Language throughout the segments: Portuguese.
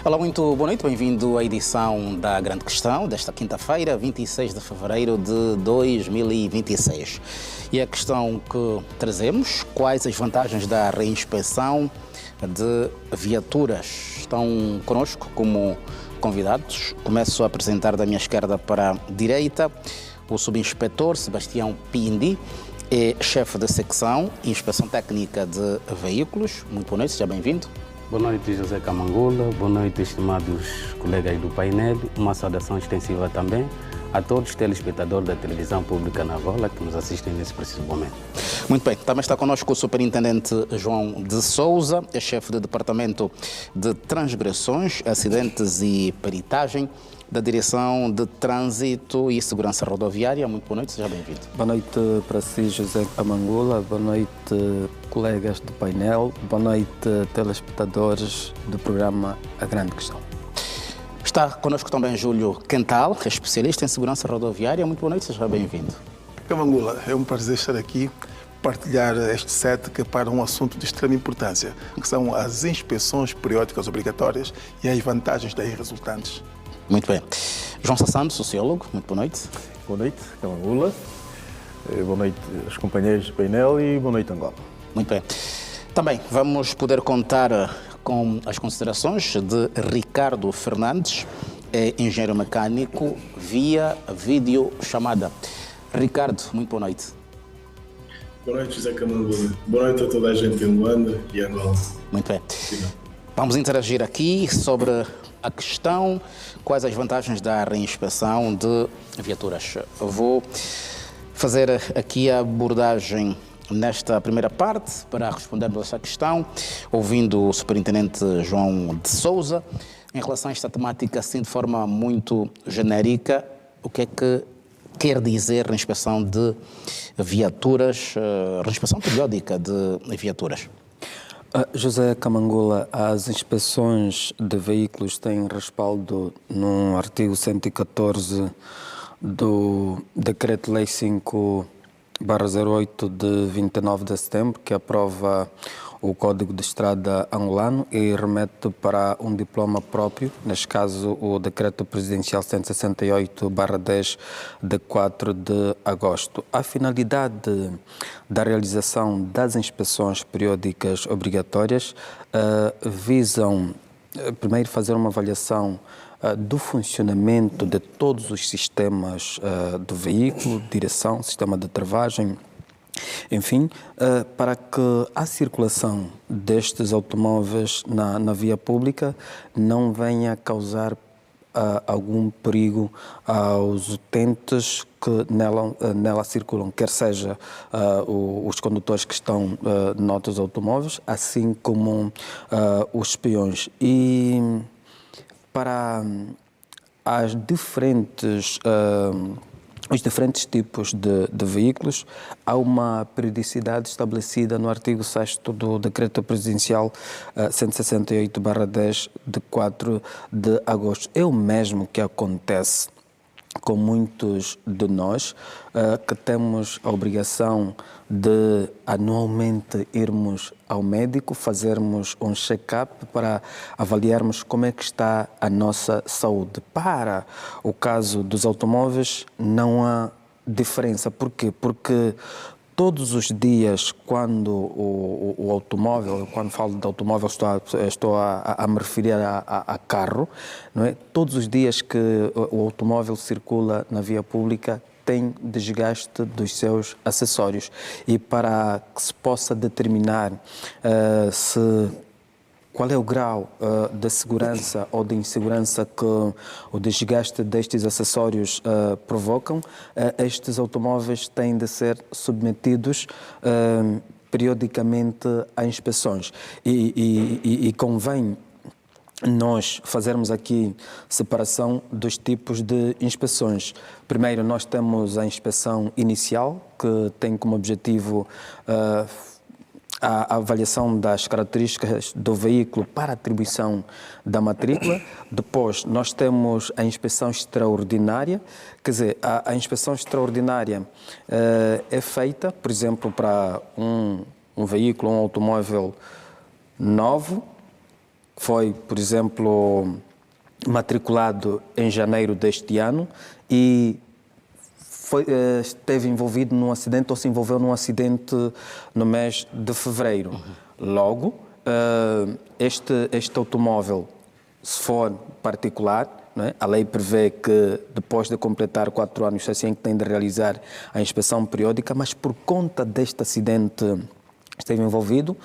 Olá, muito boa noite, bem-vindo à edição da Grande Questão desta quinta-feira, 26 de fevereiro de 2026. E a questão que trazemos, quais as vantagens da reinspeção de viaturas? Estão connosco como convidados. Começo a apresentar da minha esquerda para a direita o subinspetor Sebastião Pindi, é chefe da secção Inspeção Técnica de Veículos. Muito boa noite, seja bem-vindo. Boa noite, José Camangula. Boa noite, estimados colegas do painel. Uma saudação extensiva também a todos os telespectadores da televisão pública na Angola que nos assistem nesse preciso momento. Muito bem. Também está connosco o superintendente João de Souza, é chefe do Departamento de Transgressões, Acidentes e Peritagem da Direção de Trânsito e Segurança Rodoviária. Muito boa noite, seja bem-vindo. Boa noite para si, José Camangula. Boa noite, colegas do painel. Boa noite, telespectadores do programa A Grande Questão. Está connosco também Júlio Quental, que é especialista em segurança rodoviária. Muito boa noite, seja bem-vindo. Camangula, é um prazer estar aqui, partilhar este set que é para um assunto de extrema importância, que são as inspeções periódicas obrigatórias e as vantagens daí resultantes. Muito bem. João Sassano, sociólogo, muito boa noite. Boa noite, Camangula. Boa noite aos companheiros do painel e boa noite, Angola. Muito bem. Também vamos poder contar com as considerações de Ricardo Fernandes, é engenheiro mecânico, via videochamada. Ricardo, muito boa noite. Boa noite, José Camangula. Boa noite a toda a gente em Luanda e Angola. Muito bem. Vamos interagir aqui sobre a questão, quais as vantagens da reinspeção de viaturas. Eu vou fazer aqui a abordagem nesta primeira parte para respondermos a esta questão, ouvindo o superintendente João de Souza. Em relação a esta temática, assim, de forma muito genérica, o que é que quer dizer reinspeção de viaturas, reinspeção periódica de viaturas? José Camangula, as inspeções de veículos têm respaldo no artigo 114 do Decreto-Lei 5/08 de 29 de setembro, que aprova o Código de Estrada angolano e remete para um diploma próprio, neste caso o Decreto Presidencial 168/10 de 4 de agosto. A finalidade da realização das inspeções periódicas obrigatórias visam, primeiro, fazer uma avaliação do funcionamento de todos os sistemas do veículo, direção, sistema de travagem, enfim, para que a circulação destes automóveis na via pública não venha a causar algum perigo aos utentes que nela circulam, quer seja os condutores que estão noutros automóveis, assim como os peões. E para os diferentes tipos de veículos, há uma periodicidade estabelecida no artigo 6º do Decreto Presidencial 168/10 de 4 de agosto. É o mesmo que acontece com muitos de nós, que temos a obrigação de anualmente irmos ao médico, fazermos um check-up para avaliarmos como é que está a nossa saúde. Para o caso dos automóveis não há diferença. Por quê? Porque todos os dias, quando o automóvel, quando falo de automóvel, estou a me referir a carro, não é? Todos os dias que o automóvel circula na via pública tem desgaste dos seus acessórios. E para que se possa determinar qual é o grau de segurança ou de insegurança que o desgaste destes acessórios provocam, estes automóveis têm de ser submetidos periodicamente a inspeções. E convém nós fazermos aqui separação dos tipos de inspeções. Primeiro, nós temos a inspeção inicial, que tem como objetivo a avaliação das características do veículo para atribuição da matrícula. Depois, nós temos a inspeção extraordinária, quer dizer, a inspeção extraordinária é feita, por exemplo, para um veículo, um automóvel novo, que foi, por exemplo, matriculado em janeiro deste ano e esteve envolvido num acidente ou se envolveu num acidente no mês de fevereiro. Logo, este automóvel, se for particular, não é? A lei prevê que depois de completar 4 anos, assim que tem de realizar a inspeção periódica, mas por conta deste acidente esteve envolvido,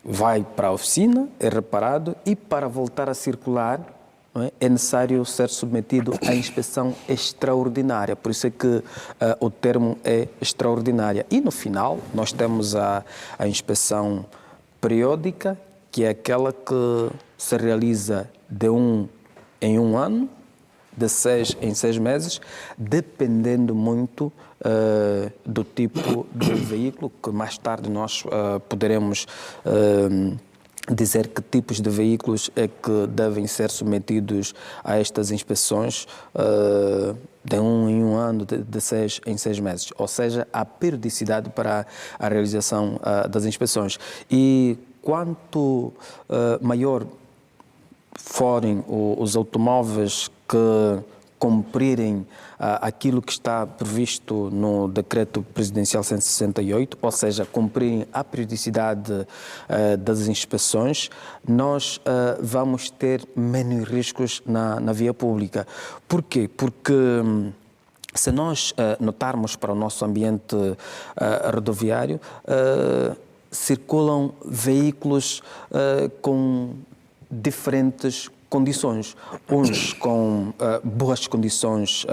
vai para a oficina, é reparado e para voltar a circular é necessário ser submetido à inspeção extraordinária. Por isso é que o termo é extraordinária. E no final nós temos a inspeção periódica, que é aquela que se realiza em um ano, de 6 em 6 meses, dependendo muito do tipo de veículo, que mais tarde nós poderemos dizer que tipos de veículos é que devem ser submetidos a estas inspeções de em um ano, de 6 em 6 meses. Ou seja, há periodicidade para a realização das inspeções. E quanto maior forem os automóveis que cumprirem aquilo que está previsto no Decreto Presidencial 168, ou seja, cumprirem a periodicidade das inspeções, nós vamos ter menos riscos na via pública. Por quê? Porque se nós notarmos para o nosso ambiente rodoviário, circulam veículos com diferentes condições, uns com boas condições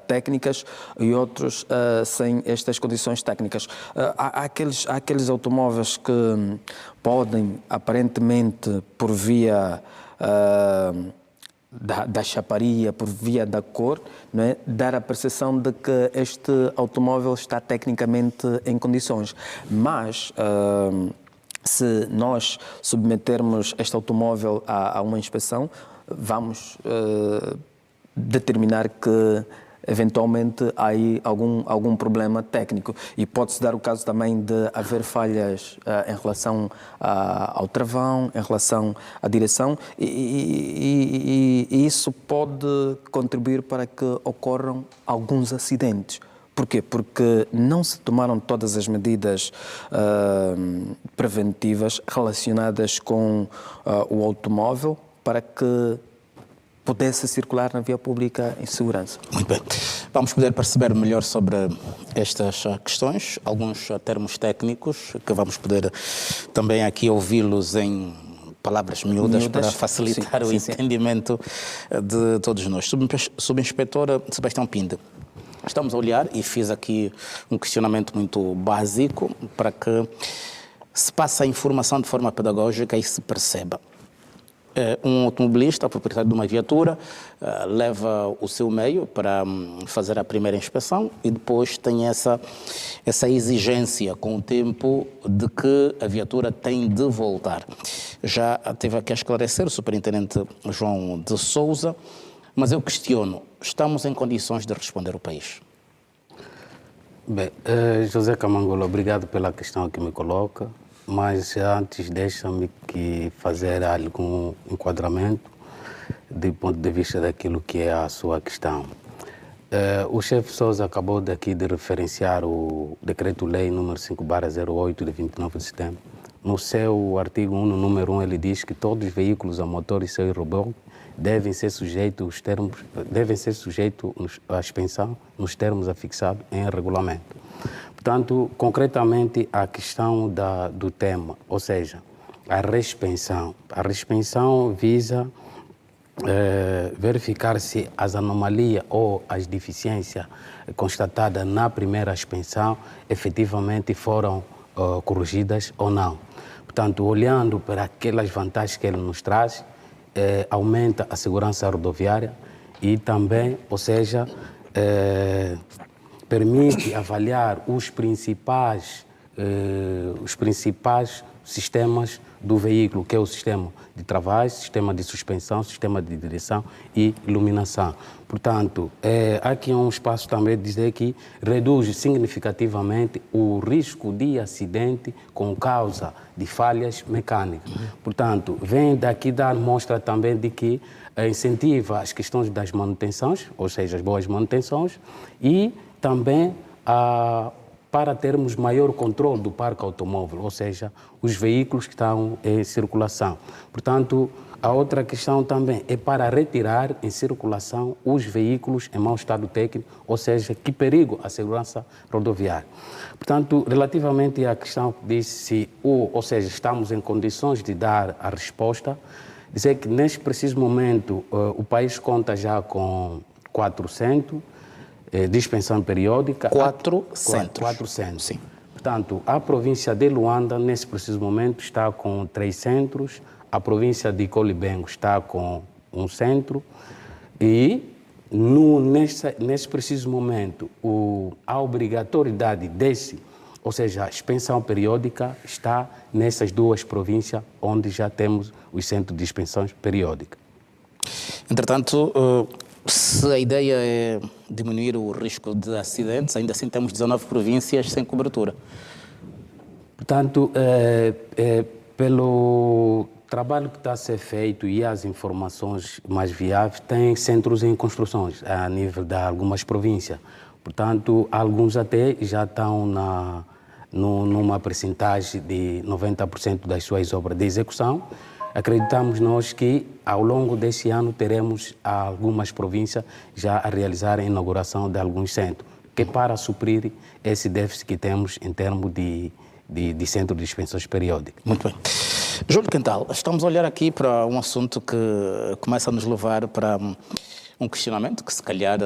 técnicas e outros sem estas condições técnicas. Há aqueles automóveis que podem, aparentemente, por via da chaparia, por via da cor, não é? Dar a percepção de que este automóvel está tecnicamente em condições. Mas se nós submetermos este automóvel a uma inspeção, vamos determinar que eventualmente há aí algum problema técnico. E pode-se dar o caso também de haver falhas em relação ao travão, em relação à direção, e isso pode contribuir para que ocorram alguns acidentes. Porquê? Porque não se tomaram todas as medidas preventivas relacionadas com o automóvel para que pudesse circular na via pública em segurança. Muito bem. Vamos poder perceber melhor sobre estas questões, alguns termos técnicos, que vamos poder também aqui ouvi-los em palavras miúdas para facilitar o entendimento de todos nós. Subinspetor Sebastião Pinde, estamos a olhar, e fiz aqui um questionamento muito básico para que se passe a informação de forma pedagógica e se perceba. Um automobilista, proprietário de uma viatura, leva o seu meio para fazer a primeira inspeção e depois tem essa exigência com o tempo de que a viatura tem de voltar. Já teve aqui a esclarecer o superintendente João de Sousa, mas eu questiono, estamos em condições de responder o país? Bem, José Camangola, obrigado pela questão que me coloca. Mas antes deixa-me fazer algum enquadramento do ponto de vista daquilo que é a sua questão. O chefe Sousa acabou daqui de referenciar o Decreto-Lei número 5/08 de 29 de setembro. No seu artigo 1, no número 1, ele diz que todos os veículos a motor e seu reboque devem ser sujeitos à expensão nos termos afixados em regulamento. Portanto, concretamente, a questão do tema, ou seja, a respensão. A respensão visa verificar se as anomalias ou as deficiências constatadas na primeira expensão efetivamente foram corrigidas ou não. Portanto, olhando para aquelas vantagens que ele nos traz, aumenta a segurança rodoviária e também, ou seja, permite avaliar os principais sistemas do veículo, que é o sistema de travagem, sistema de suspensão, sistema de direção e iluminação. Portanto, há aqui um espaço também de dizer que reduz significativamente o risco de acidente com causa de falhas mecânicas. Portanto, vem daqui dar mostra também de que incentiva as questões das manutenções, ou seja, as boas manutenções, e também para termos maior controle do parque automóvel, ou seja, os veículos que estão em circulação. Portanto, a outra questão também é para retirar em circulação os veículos em mau estado técnico, ou seja, que perigo à segurança rodoviária. Portanto, relativamente à questão que disse, ou seja, estamos em condições de dar a resposta, dizer que neste preciso momento o país conta já com 400 dispensão periódica. 400. 400, sim. Portanto, a província de Luanda, nesse preciso momento, está com 3 centros, a província de Colibengo está com 1 centro e, nesse preciso momento, a obrigatoriedade ou seja, a dispensão periódica está nessas 2 províncias onde já temos os centros de dispensões periódicas. Entretanto, se a ideia é diminuir o risco de acidentes, ainda assim temos 19 províncias sem cobertura. Portanto, pelo trabalho que está a ser feito e as informações mais viáveis, tem centros em construções a nível de algumas províncias. Portanto, alguns até já estão numa percentagem de 90% das suas obras de execução. Acreditamos nós que, ao longo deste ano, teremos algumas províncias já a realizar a inauguração de alguns centros, que para suprir esse déficit que temos em termos de centro de dispensões periódicas. Muito bem. Júlio Quental, estamos a olhar aqui para um assunto que começa a nos levar para um questionamento que, se calhar,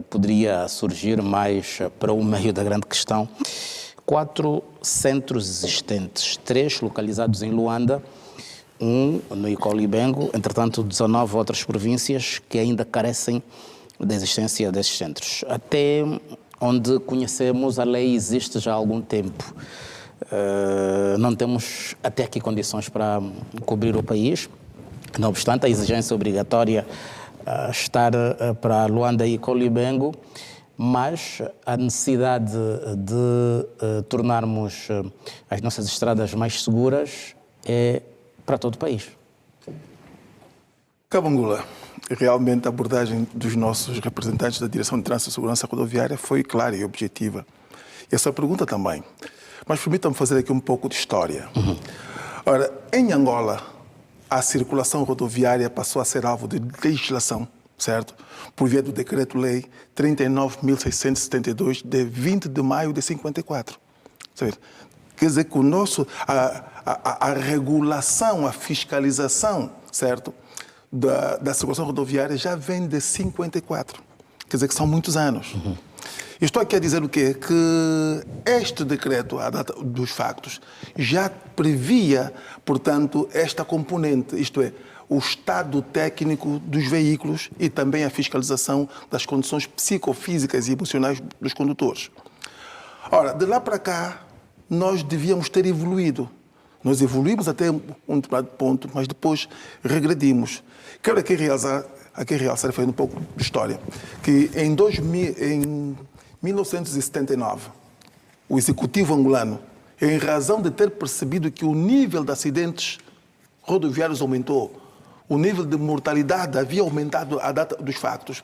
poderia surgir mais para o meio da grande questão. 4 centros existentes, 3 localizados em Luanda, 1 no Icolibengo, entretanto 19 outras províncias que ainda carecem da existência desses centros. Até onde conhecemos, a lei existe já há algum tempo. Não temos até aqui condições para cobrir o país. Não obstante, a exigência obrigatória estar para Luanda e Icolibengo, mas a necessidade de tornarmos as nossas estradas mais seguras é para todo o país. Cabangula, realmente a abordagem dos nossos representantes da Direção de Trânsito e Segurança Rodoviária foi clara e objetiva. E essa pergunta também. Mas permitam-me fazer aqui um pouco de história. Ora, em Angola, a circulação rodoviária passou a ser alvo de legislação, certo? Por via do Decreto-Lei 39.672, de 20 de maio de 54. Certo? Quer dizer que a regulação, a fiscalização, certo, da circulação rodoviária já vem de 54. Quer dizer que são muitos anos. Estou aqui a dizer o quê? Que este decreto, à data dos factos, já previa, portanto, esta componente, isto é, o estado técnico dos veículos e também a fiscalização das condições psicofísicas e emocionais dos condutores. Ora, de lá para cá, nós devíamos ter evoluído. Nós evoluímos até um determinado ponto, mas depois regredimos. Quero aqui realçar, fazendo um pouco de história, que em 1979, o executivo angolano, em razão de ter percebido que o nível de acidentes rodoviários aumentou, o nível de mortalidade havia aumentado à data dos factos,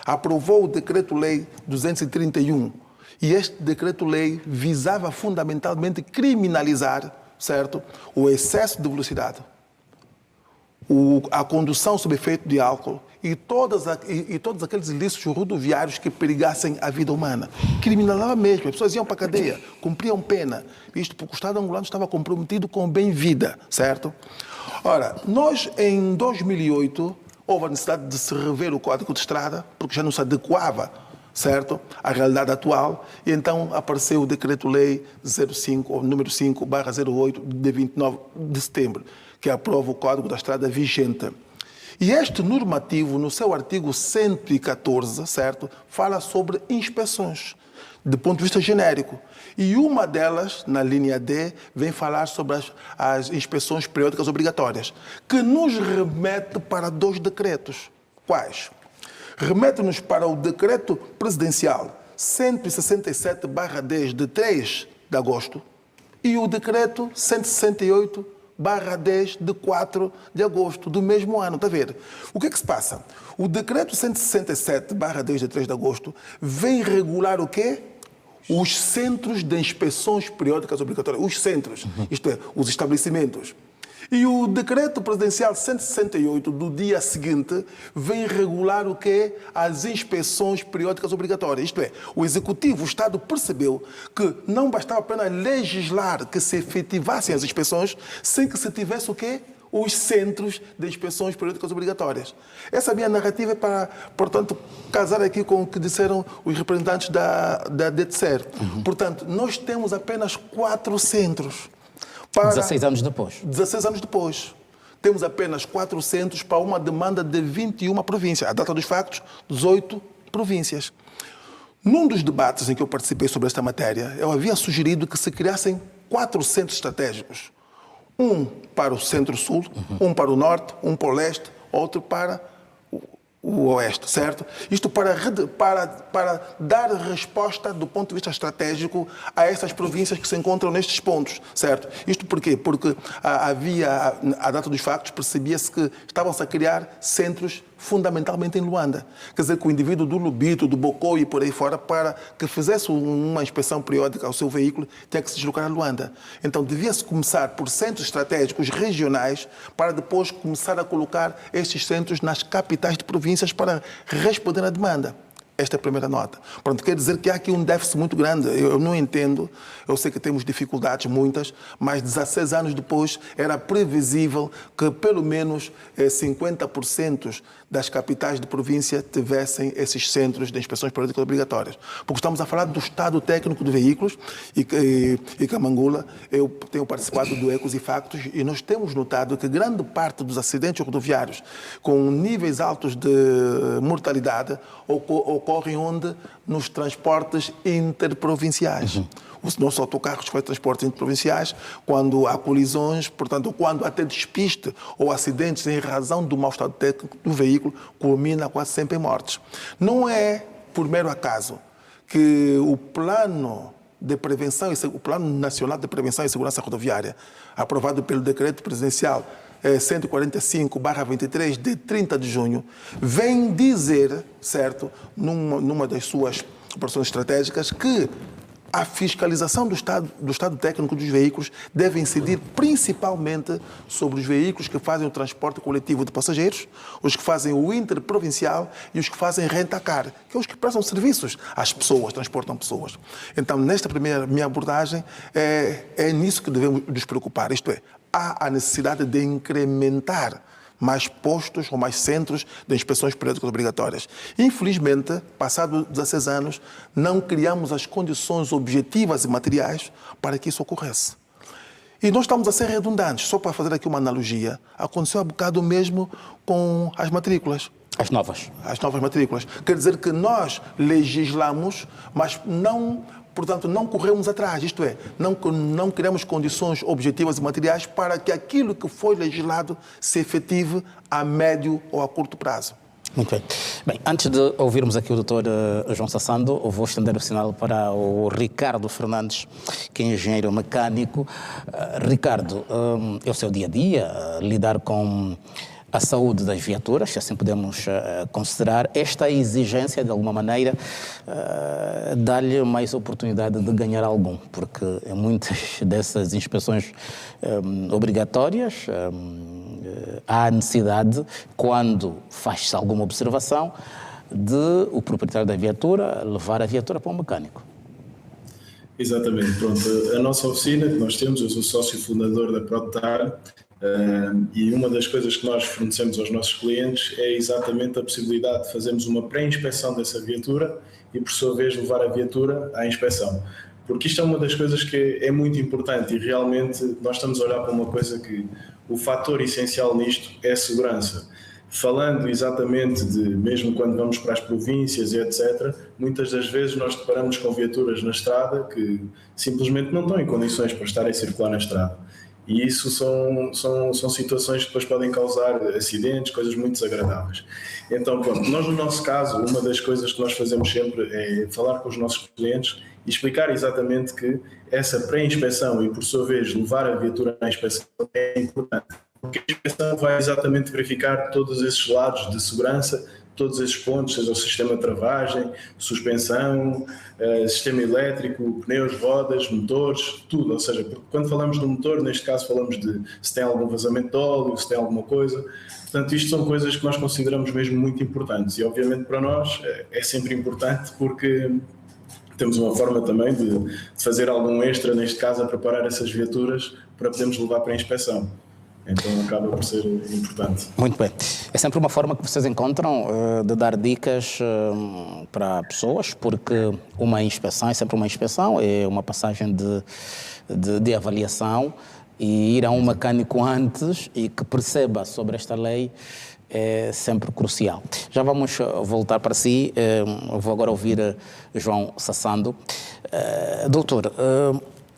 aprovou o Decreto-Lei 231. E este Decreto-Lei visava fundamentalmente criminalizar, certo, o excesso de velocidade, a condução sob efeito de álcool e todos aqueles ilícitos rodoviários que perigassem a vida humana. Criminalizava mesmo, as pessoas iam para a cadeia, cumpriam pena. Isto porque o Estado angolano estava comprometido com o bem-vida, certo? Ora, nós em 2008 houve a necessidade de se rever o Código de Estrada, porque já não se adequava, certo, à realidade atual, e então apareceu o Decreto-Lei 05, ou número 5/08, de 29 de setembro, que aprova o Código da Estrada vigente. E este normativo, no seu artigo 114, certo, fala sobre inspeções. de ponto de vista genérico. E uma delas, na linha D, vem falar sobre as inspeções periódicas obrigatórias, que nos remete para 2 decretos. Quais? Remete-nos para o decreto presidencial 167/10 de 3 de agosto e o decreto 168/10 de 4 de agosto do mesmo ano. Está a ver? O que é que se passa? O decreto 167/10 de 3 de agosto vem regular o quê? Os centros de inspeções periódicas obrigatórias. Os centros, isto é, os estabelecimentos. E o decreto presidencial 168 do dia seguinte vem regular o que é as inspeções periódicas obrigatórias. Isto é, o Executivo, o Estado percebeu que não bastava apenas legislar que se efetivassem as inspeções sem que se tivesse o quê? Os centros de inspeções periódicas obrigatórias. Essa minha narrativa é para, portanto, casar aqui com o que disseram os representantes da DETSER. Portanto, nós temos apenas 4 centros. 16 anos depois. 16 anos depois. Temos apenas 4 centros para uma demanda de 21 províncias. A data dos factos, 18 províncias. Num dos debates em que eu participei sobre esta matéria, eu havia sugerido que se criassem 4 centros estratégicos. Um para o centro-sul, um para o norte, um para o leste, outro para o oeste, certo? Isto para dar resposta do ponto de vista estratégico a essas províncias que se encontram nestes pontos, certo? Isto porquê? Porque havia, à data dos factos, percebia-se que estavam-se a criar centros fundamentalmente em Luanda. Quer dizer, que o indivíduo do Lubito, do Bocó e por aí fora, para que fizesse uma inspeção periódica ao seu veículo, tinha que se deslocar a Luanda. Então, devia-se começar por centros estratégicos regionais para depois começar a colocar estes centros nas capitais de províncias para responder à demanda. Esta é a primeira nota. Pronto, quer dizer que há aqui um déficit muito grande. Eu não entendo, eu sei que temos dificuldades muitas, mas 16 anos depois era previsível que pelo menos 50% das capitais de província tivessem esses centros de inspeções periódicas obrigatórias. Porque estamos a falar do estado técnico de veículos e Camangula, eu tenho participado do Ecos e Factos e nós temos notado que grande parte dos acidentes rodoviários com níveis altos de mortalidade ocorrem onde? Nos transportes interprovinciais. Os nossos autocarros fazem transportes interprovinciais, quando há colisões, portanto, quando há até despiste ou acidentes em razão do mau estado técnico do veículo, culmina quase sempre em mortes. Não é por mero acaso que o plano de prevenção, o Plano Nacional de Prevenção e Segurança Rodoviária, aprovado pelo Decreto Presidencial 145/23, de 30 de junho, vem dizer, certo, numa das suas operações estratégicas, que a fiscalização do estado técnico dos veículos deve incidir principalmente sobre os veículos que fazem o transporte coletivo de passageiros, os que fazem o interprovincial e os que fazem rent-a-car, que são os que prestam serviços às pessoas, transportam pessoas. Então, nesta primeira minha abordagem, é nisso que devemos nos preocupar, isto é, há a necessidade de incrementar mais postos ou mais centros de inspeções periódicas obrigatórias. Infelizmente, passados 16 anos, não criamos as condições objetivas e materiais para que isso ocorresse. E nós estamos a ser redundantes. Só para fazer aqui uma analogia, aconteceu há bocado mesmo com as matrículas. As novas. As novas matrículas. Quer dizer que nós legislamos, mas não... Portanto, não corremos atrás, isto é, não criamos condições objetivas e materiais para que aquilo que foi legislado se efetive a médio ou a curto prazo. Muito bem. Bem, antes de ouvirmos aqui o Dr. João Sassando, eu vou estender o sinal para o Ricardo Fernandes, que é engenheiro mecânico. Ricardo, é o seu dia-a-dia lidar com a saúde das viaturas, se assim podemos considerar. Esta exigência, de alguma maneira, dá-lhe mais oportunidade de ganhar algum, porque em muitas dessas inspeções obrigatórias há necessidade, quando faz-se alguma observação, de o proprietário da viatura levar a viatura para um mecânico. Exatamente. Pronto, a nossa oficina que nós temos, eu sou sócio fundador da Protar, e uma das coisas que nós fornecemos aos nossos clientes é exatamente a possibilidade de fazermos uma pré-inspeção dessa viatura e, por sua vez, levar a viatura à inspeção. Porque isto é uma das coisas que é muito importante e realmente nós estamos a olhar para uma coisa que o fator essencial nisto é a segurança. falando exatamente de, mesmo quando vamos para as províncias e etc., muitas das vezes nós deparamos com viaturas na estrada que simplesmente não estão em condições para estarem a circular na estrada. E isso são situações que depois podem causar acidentes, coisas muito desagradáveis. Então, pronto, nós no nosso caso, uma das coisas que nós fazemos sempre é falar com os nossos clientes e explicar exatamente que essa pré-inspeção e, por sua vez, levar a viatura à inspeção é importante. Porque a inspeção vai exatamente verificar todos esses lados de segurança, todos esses pontos, seja o sistema de travagem, suspensão, sistema elétrico, pneus, rodas, motores, tudo. Ou seja, quando falamos do motor, neste caso falamos de se tem algum vazamento de óleo, se tem alguma coisa. Portanto, isto são coisas que nós consideramos mesmo muito importantes e, obviamente, para nós é sempre importante porque temos uma forma também de fazer algum extra, neste caso, a preparar essas viaturas para podermos levar para a inspeção. Então acaba por ser importante. Muito bem. É sempre uma forma que vocês encontram de dar dicas para pessoas, porque uma inspeção é sempre uma inspeção, é uma passagem de avaliação, e ir a um mecânico antes e que perceba sobre esta lei é sempre crucial. Já vamos voltar para si. Vou agora ouvir João Sassando. Doutor,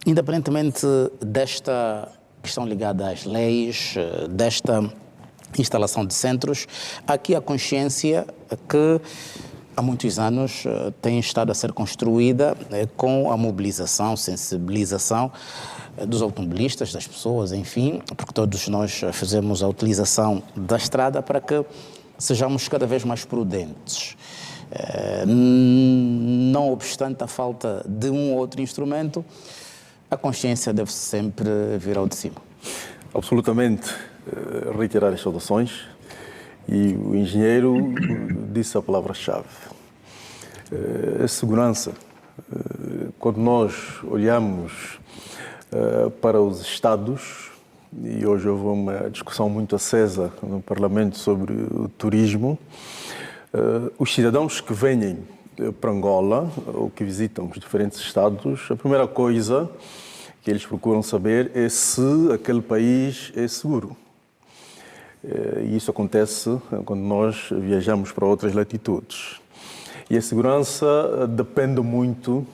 independentemente desta questão ligada às leis, desta instalação de centros, há aqui a consciência que há muitos anos tem estado a ser construída com a mobilização, sensibilização dos automobilistas, das pessoas, enfim, porque todos nós fazemos a utilização da estrada para que sejamos cada vez mais prudentes. Não obstante a falta de um ou outro instrumento, a consciência deve sempre vir ao de cima. Absolutamente. Reiterar as saudações. E o engenheiro disse a palavra-chave. A segurança. Quando nós olhamos para os Estados, e hoje houve uma discussão muito acesa no Parlamento sobre o turismo, os cidadãos que vêm para Angola ou que visitam os diferentes Estados, a primeira coisa que eles procuram saber é se aquele país é seguro. E isso acontece quando nós viajamos para outras latitudes. E a segurança depende muito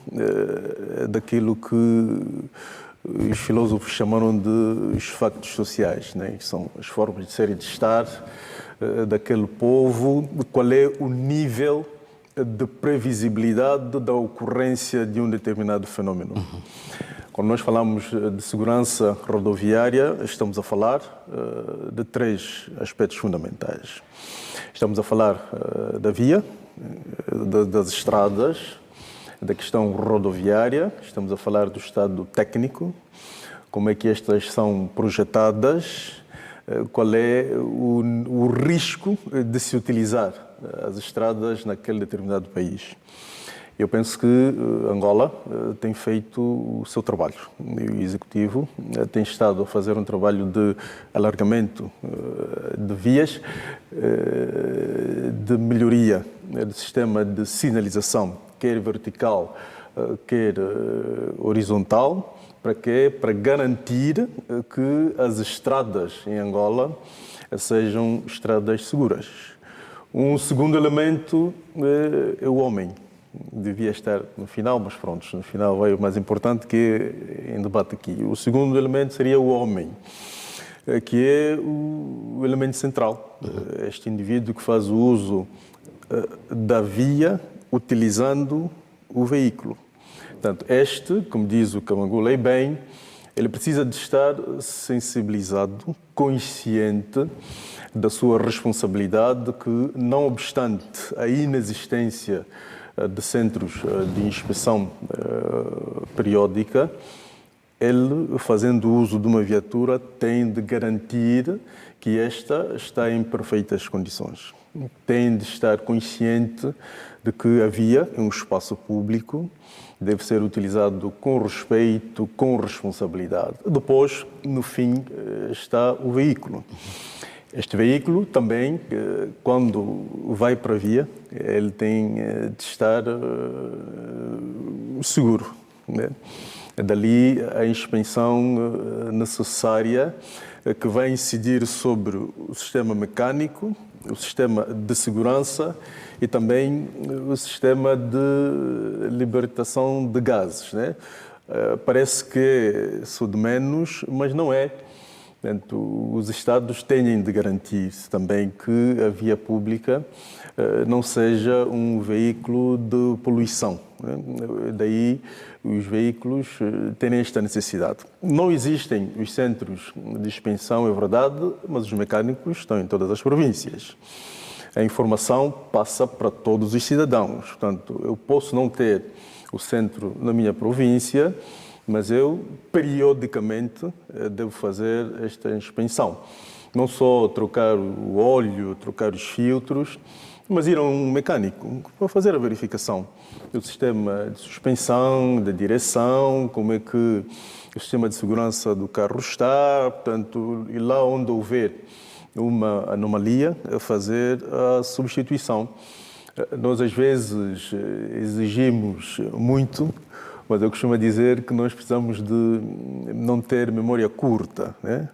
daquilo que os filósofos chamaram de os factos sociais, né? São as formas de ser e de estar daquele povo, qual é o nível de previsibilidade da ocorrência de um determinado fenómeno. Quando nós falamos de segurança rodoviária, estamos a falar de três aspectos fundamentais. Estamos a falar da via, das estradas, da questão rodoviária, estamos a falar do estado técnico, como é que estas são projetadas, qual é o risco de se utilizar as estradas naquele determinado país. Eu penso que Angola tem feito o seu trabalho. O Executivo tem estado a fazer um trabalho de alargamento de vias, de melhoria do sistema de sinalização, quer vertical, quer horizontal. Para quê? Para garantir que as estradas em Angola sejam estradas seguras. Um segundo elemento é o homem. Devia estar no final, mas pronto, no final vai o mais importante que é em debate aqui. O segundo elemento seria o homem, que é o elemento central. Este indivíduo que faz o uso da via utilizando o veículo. Portanto, como diz o Camangola, bem, ele precisa de estar sensibilizado, consciente da sua responsabilidade, que, não obstante a inexistência de centros de inspeção periódica, ele, fazendo uso de uma viatura, tem de garantir que esta está em perfeitas condições. Tem de estar consciente de que a via é um espaço público, deve ser utilizado com respeito, com responsabilidade. Depois, no fim, está o veículo. Este veículo também, quando vai para a via, ele tem de estar seguro, né? Dali a inspeção necessária que vai incidir sobre o sistema mecânico, o sistema de segurança e também o sistema de libertação de gases, né? Parece que sou de menos, mas não é. Portanto, os Estados têm de garantir também que a via pública não seja um veículo de poluição, né? Daí os veículos terem esta necessidade. Não existem os centros de expensão, é verdade, mas os mecânicos estão em todas as províncias. A informação passa para todos os cidadãos. Portanto, eu posso não ter o centro na minha província, mas eu, periodicamente, devo fazer esta inspeção. Não só trocar o óleo, trocar os filtros, mas ir a um mecânico para fazer a verificação do sistema de suspensão, da direção, como é que o sistema de segurança do carro está, portanto, e lá onde houver uma anomalia, fazer a substituição. Nós, às vezes, exigimos muito, mas eu costumo dizer que nós precisamos de não ter memória curta, né?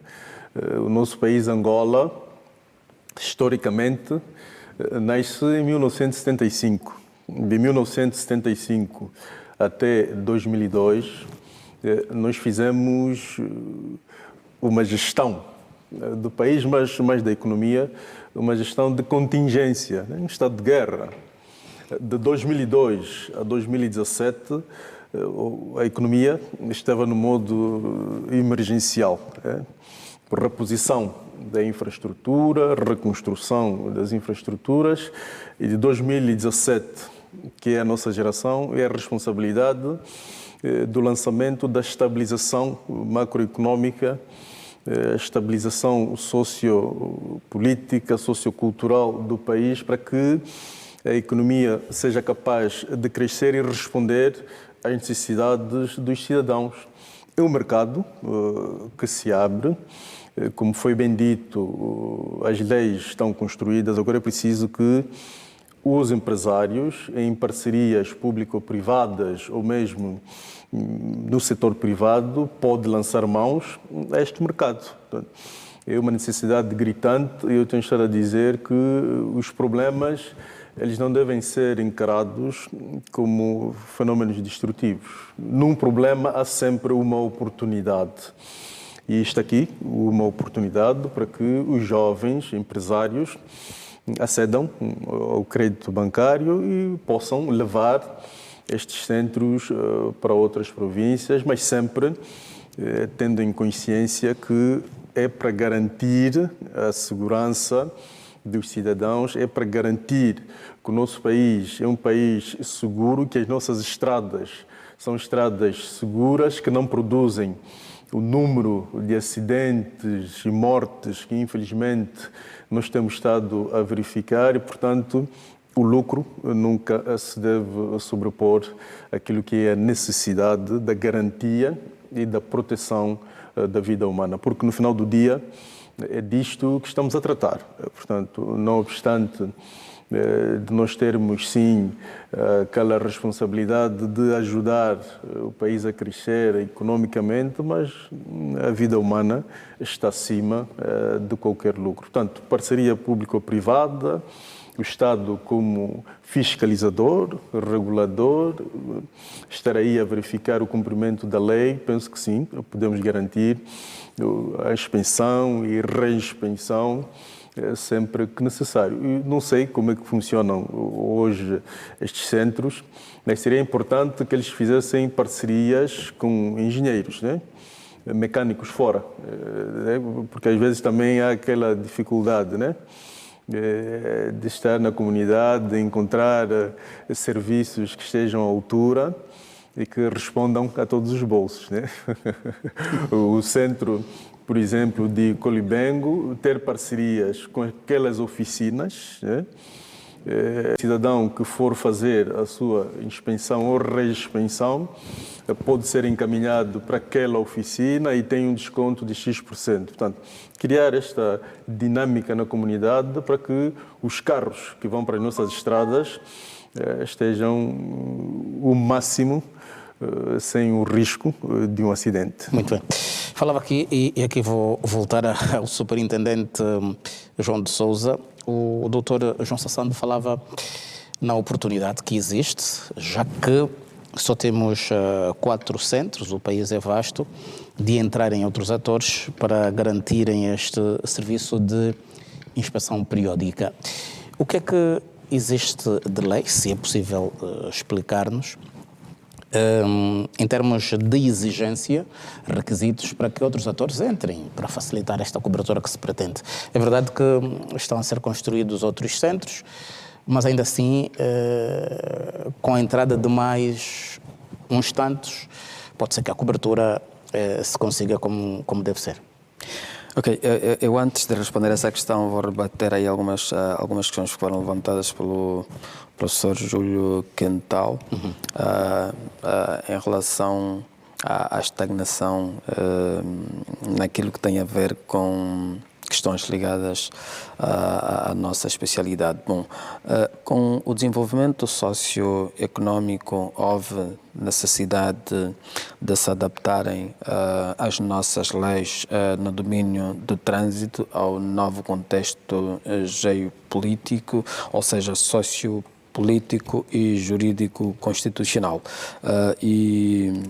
O nosso país, Angola, historicamente, nasce em 1975. De 1975 até 2002, nós fizemos uma gestão do país, mas mais da economia, uma gestão de contingência, né? Um estado de guerra. De 2002 a 2017, a economia estava no modo emergencial, né? Por reposição da infraestrutura, reconstrução das infraestruturas, e de 2017, que é a nossa geração, é a responsabilidade do lançamento da estabilização macroeconómica, a estabilização sociopolítica, sociocultural do país, para que a economia seja capaz de crescer e responder às necessidades dos cidadãos. É um mercado que se abre, como foi bem dito, as leis estão construídas, agora é preciso que os empresários, em parcerias público-privadas ou mesmo no setor privado, podem lançar mãos a este mercado. Portanto, é uma necessidade gritante e eu tenho estado a dizer que os problemas eles não devem ser encarados como fenómenos destrutivos. Num problema há sempre uma oportunidade. E isto aqui, uma oportunidade para que os jovens empresários acedam ao crédito bancário e possam levar estes centros para outras províncias, mas sempre tendo em consciência que é para garantir a segurança dos cidadãos, é para garantir que o nosso país é um país seguro, que as nossas estradas são estradas seguras, que não produzem o número de acidentes e mortes que, infelizmente, nós temos estado a verificar e, portanto, o lucro nunca se deve sobrepor àquilo que é a necessidade da garantia e da proteção da vida humana, porque no final do dia é disto que estamos a tratar. Portanto, não obstante de nós termos, sim, aquela responsabilidade de ajudar o país a crescer economicamente, mas a vida humana está acima de qualquer lucro. Portanto, parceria público-privada, o Estado como fiscalizador, regulador, estar aí a verificar o cumprimento da lei, penso que sim, podemos garantir a expensão e reinspeção sempre que necessário. E não sei como é que funcionam hoje estes centros, mas seria importante que eles fizessem parcerias com engenheiros, né? Mecânicos fora, né? Porque às vezes também há aquela dificuldade, né? De estar na comunidade, de encontrar serviços que estejam à altura e que respondam a todos os bolsos, né? O centro, por exemplo, de Colibengo, ter parcerias com aquelas oficinas, né? Cidadão que for fazer a sua inspeção ou reinspeção pode ser encaminhado para aquela oficina e tem um desconto de X%. Portanto, criar esta dinâmica na comunidade para que os carros que vão para as nossas estradas estejam o máximo sem o risco de um acidente. Muito bem. Falava aqui, e aqui vou voltar ao superintendente João de Sousa, o doutor João Sassando falava na oportunidade que existe, já que só temos 4 centros, o país é vasto, de entrarem outros atores para garantirem este serviço de inspeção periódica. O que é que existe de lei, se é possível explicar-nos, em termos de exigência, requisitos para que outros atores entrem, para facilitar esta cobertura que se pretende? É verdade que estão a ser construídos outros centros, mas ainda assim, com a entrada de mais uns tantos, pode ser que a cobertura se consiga como deve ser. Ok, eu antes de responder essa questão vou rebater aí algumas questões que foram levantadas pelo professor Júlio Quental em relação à estagnação naquilo que tem a ver com questões ligadas à nossa especialidade. Bom, com o desenvolvimento socioeconómico houve necessidade de se adaptarem as nossas leis no domínio do trânsito ao novo contexto geopolítico, ou seja, sociopolítico e jurídico constitucional. E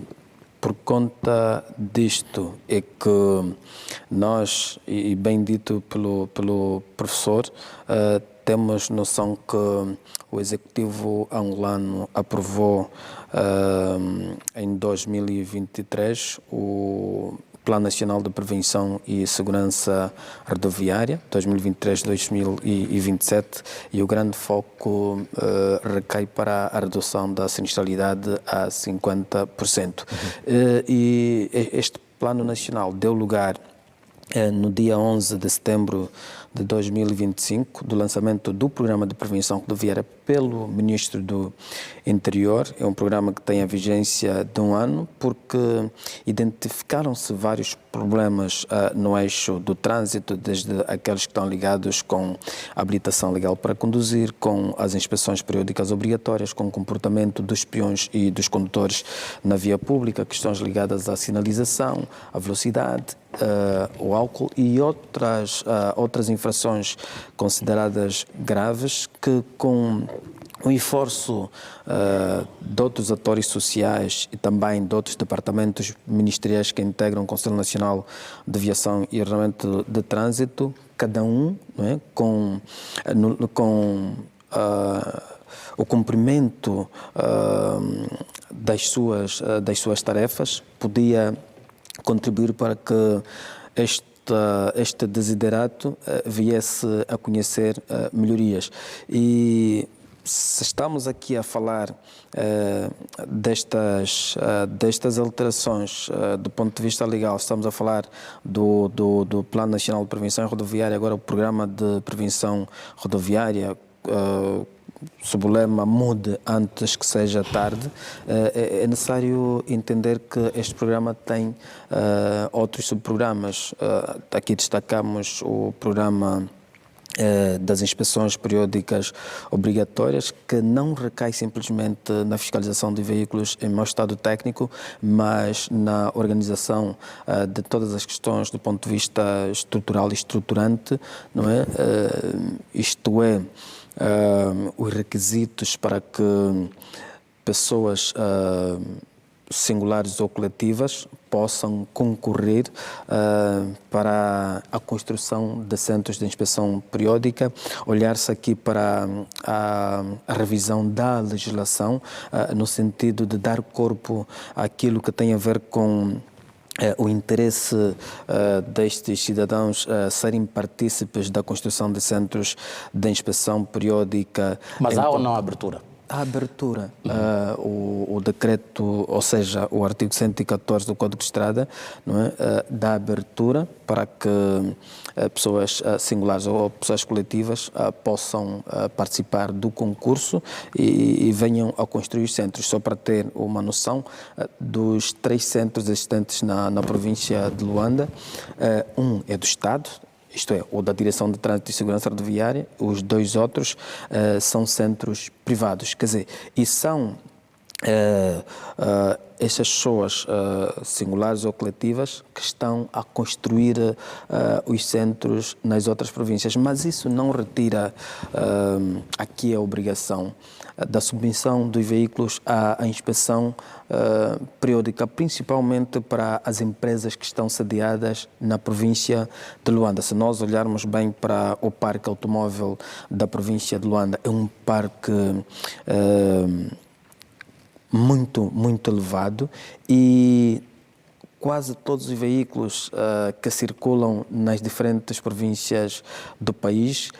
por conta disto é que nós, e bem dito pelo professor, temos noção que o Executivo angolano aprovou em 2023 o Plano Nacional de Prevenção e Segurança Rodoviária 2023-2027 e o grande foco recai para a redução da sinistralidade a 50%. E este Plano Nacional deu lugar no dia 11 de setembro de 2025, do lançamento do Programa de Prevenção Rodoviária pelo Ministro do Interior. É um programa que tem a vigência de 1 ano, porque identificaram-se vários problemas no eixo do trânsito, desde aqueles que estão ligados com a habilitação legal para conduzir, com as inspeções periódicas obrigatórias, com o comportamento dos peões e dos condutores na via pública, questões ligadas à sinalização, à velocidade, o álcool e outras infrações consideradas graves que, com o esforço de outros atores sociais e também de outros departamentos ministeriais que integram o Conselho Nacional de Aviação e Armamento de Trânsito, cada um, não é, com o cumprimento das suas tarefas, podia contribuir para que este desiderato viesse a conhecer melhorias. E se estamos aqui a falar destas alterações do ponto de vista legal, estamos a falar do Plano Nacional de Prevenção Rodoviária, agora o Programa de Prevenção Rodoviária, sob o lema Mude antes que seja tarde, é necessário entender que este programa tem outros subprogramas. Aqui destacamos o programa das inspeções periódicas obrigatórias, que não recai simplesmente na fiscalização de veículos em mau estado técnico, mas na organização de todas as questões do ponto de vista estrutural e estruturante, não é? Isto é, os requisitos para que pessoas singulares ou coletivas possam concorrer para a construção de centros de inspeção periódica, olhar-se aqui para a revisão da legislação no sentido de dar corpo àquilo que tem a ver com o interesse destes cidadãos serem partícipes da construção de centros de inspeção periódica. Mas há ou não abertura? A abertura, o decreto, ou seja, o artigo 114 do Código de Estrada, não é, dá abertura para que pessoas singulares ou pessoas coletivas possam participar do concurso e venham a construir os centros. Só para ter uma noção, dos 3 centros existentes na província de Luanda, um é do Estado, isto é, o da Direção de Trânsito e Segurança Rodoviária, os 2 outros são centros privados, quer dizer, e são essas pessoas singulares ou coletivas que estão a construir os centros nas outras províncias. Mas isso não retira aqui a obrigação da submissão dos veículos à inspeção periódica, principalmente para as empresas que estão sediadas na província de Luanda. Se nós olharmos bem para o parque automóvel da província de Luanda, é um parque muito elevado e quase todos os veículos que circulam nas diferentes províncias do país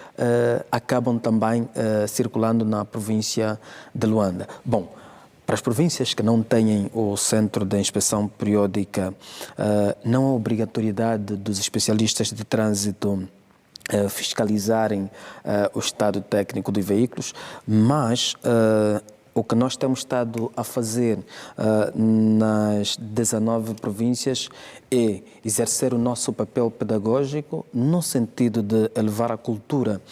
acabam também circulando na província de Luanda. Bom, para as províncias que não têm o centro de inspeção periódica, não há obrigatoriedade dos especialistas de trânsito fiscalizarem o estado técnico dos veículos, mas o que nós temos estado a fazer nas 19 províncias é exercer o nosso papel pedagógico no sentido de elevar a cultura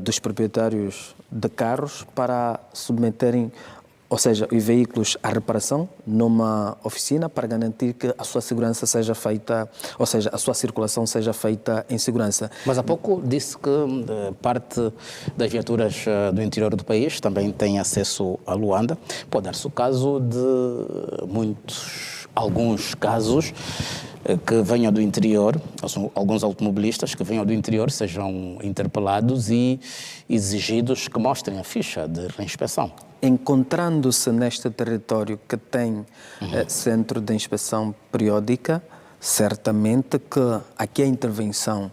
dos proprietários de carros para submeterem, ou seja, os veículos à reparação numa oficina para garantir que a sua segurança seja feita, ou seja, a sua circulação seja feita em segurança. Mas há pouco disse que parte das viaturas do interior do país também tem acesso a Luanda. Pode dar-se o caso de alguns casos que venham do interior, alguns automobilistas que venham do interior sejam interpelados e exigidos que mostrem a ficha de reinspeção. Encontrando-se neste território que tem centro de inspeção periódica, certamente que aqui a intervenção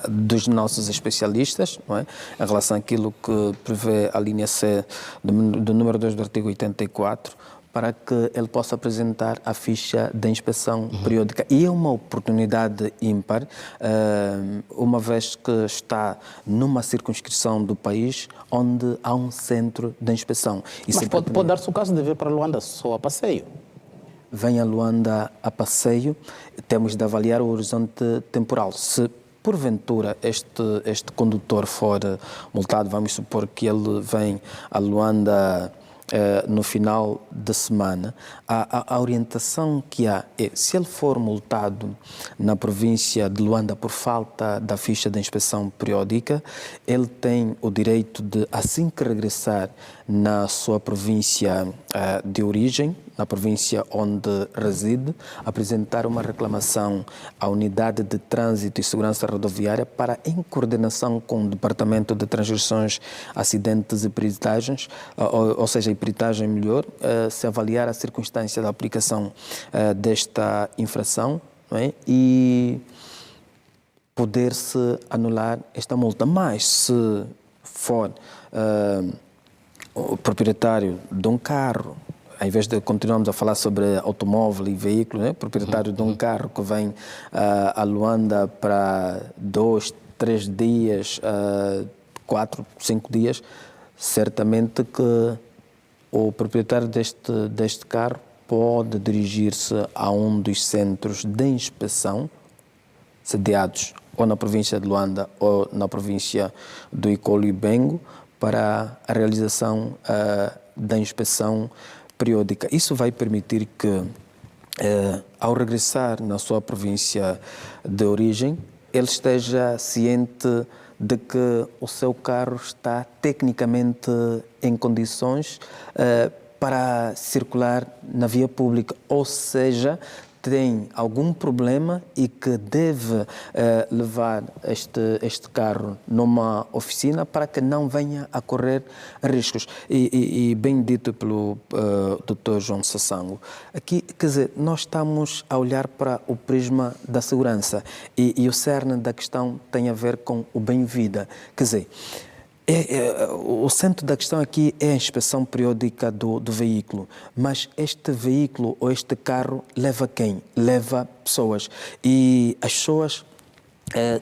dos nossos especialistas, não é? Em relação àquilo que prevê a linha C do número 2 do artigo 84, para que ele possa apresentar a ficha de inspeção periódica. E é uma oportunidade ímpar, uma vez que está numa circunscrição do país onde há um centro de inspeção. Mas pode dar-se o caso de vir para Luanda só a passeio? Vem a Luanda a passeio, temos de avaliar o horizonte temporal. Se porventura este condutor for multado, vamos supor que ele vem a Luanda no final de semana, a orientação que há é, se ele for multado na província de Luanda por falta da ficha de inspeção periódica, ele tem o direito de, assim que regressar na sua província de origem, na província onde reside, apresentar uma reclamação à Unidade de Trânsito e Segurança Rodoviária para, em coordenação com o Departamento de Transgressões, Acidentes e Peritagens, ou seja, peritagem melhor, se avaliar a circunstância da aplicação desta infração, não é? E poder-se anular esta multa. Mas se for o proprietário de um carro, ao invés de continuarmos a falar sobre automóvel e veículo, né? Proprietário de um carro que vem a Luanda para 2, 3 dias, 4, 5 dias, certamente que o proprietário deste carro pode dirigir-se a um dos centros de inspeção sediados ou na província de Luanda ou na província do Icolo e Bengo para a realização da inspeção periódica. Isso vai permitir que, ao regressar na sua província de origem, ele esteja ciente de que o seu carro está tecnicamente em condições para circular na via pública, ou seja, tem algum problema e que deve levar este carro numa oficina para que não venha a correr riscos. E bem dito pelo Dr. João Sassango, aqui, quer dizer, nós estamos a olhar para o prisma da segurança e o cerne da questão tem a ver com o bem-vida. Quer dizer, o centro da questão aqui é a inspeção periódica do veículo, mas este veículo ou este carro leva quem? Leva pessoas. E as pessoas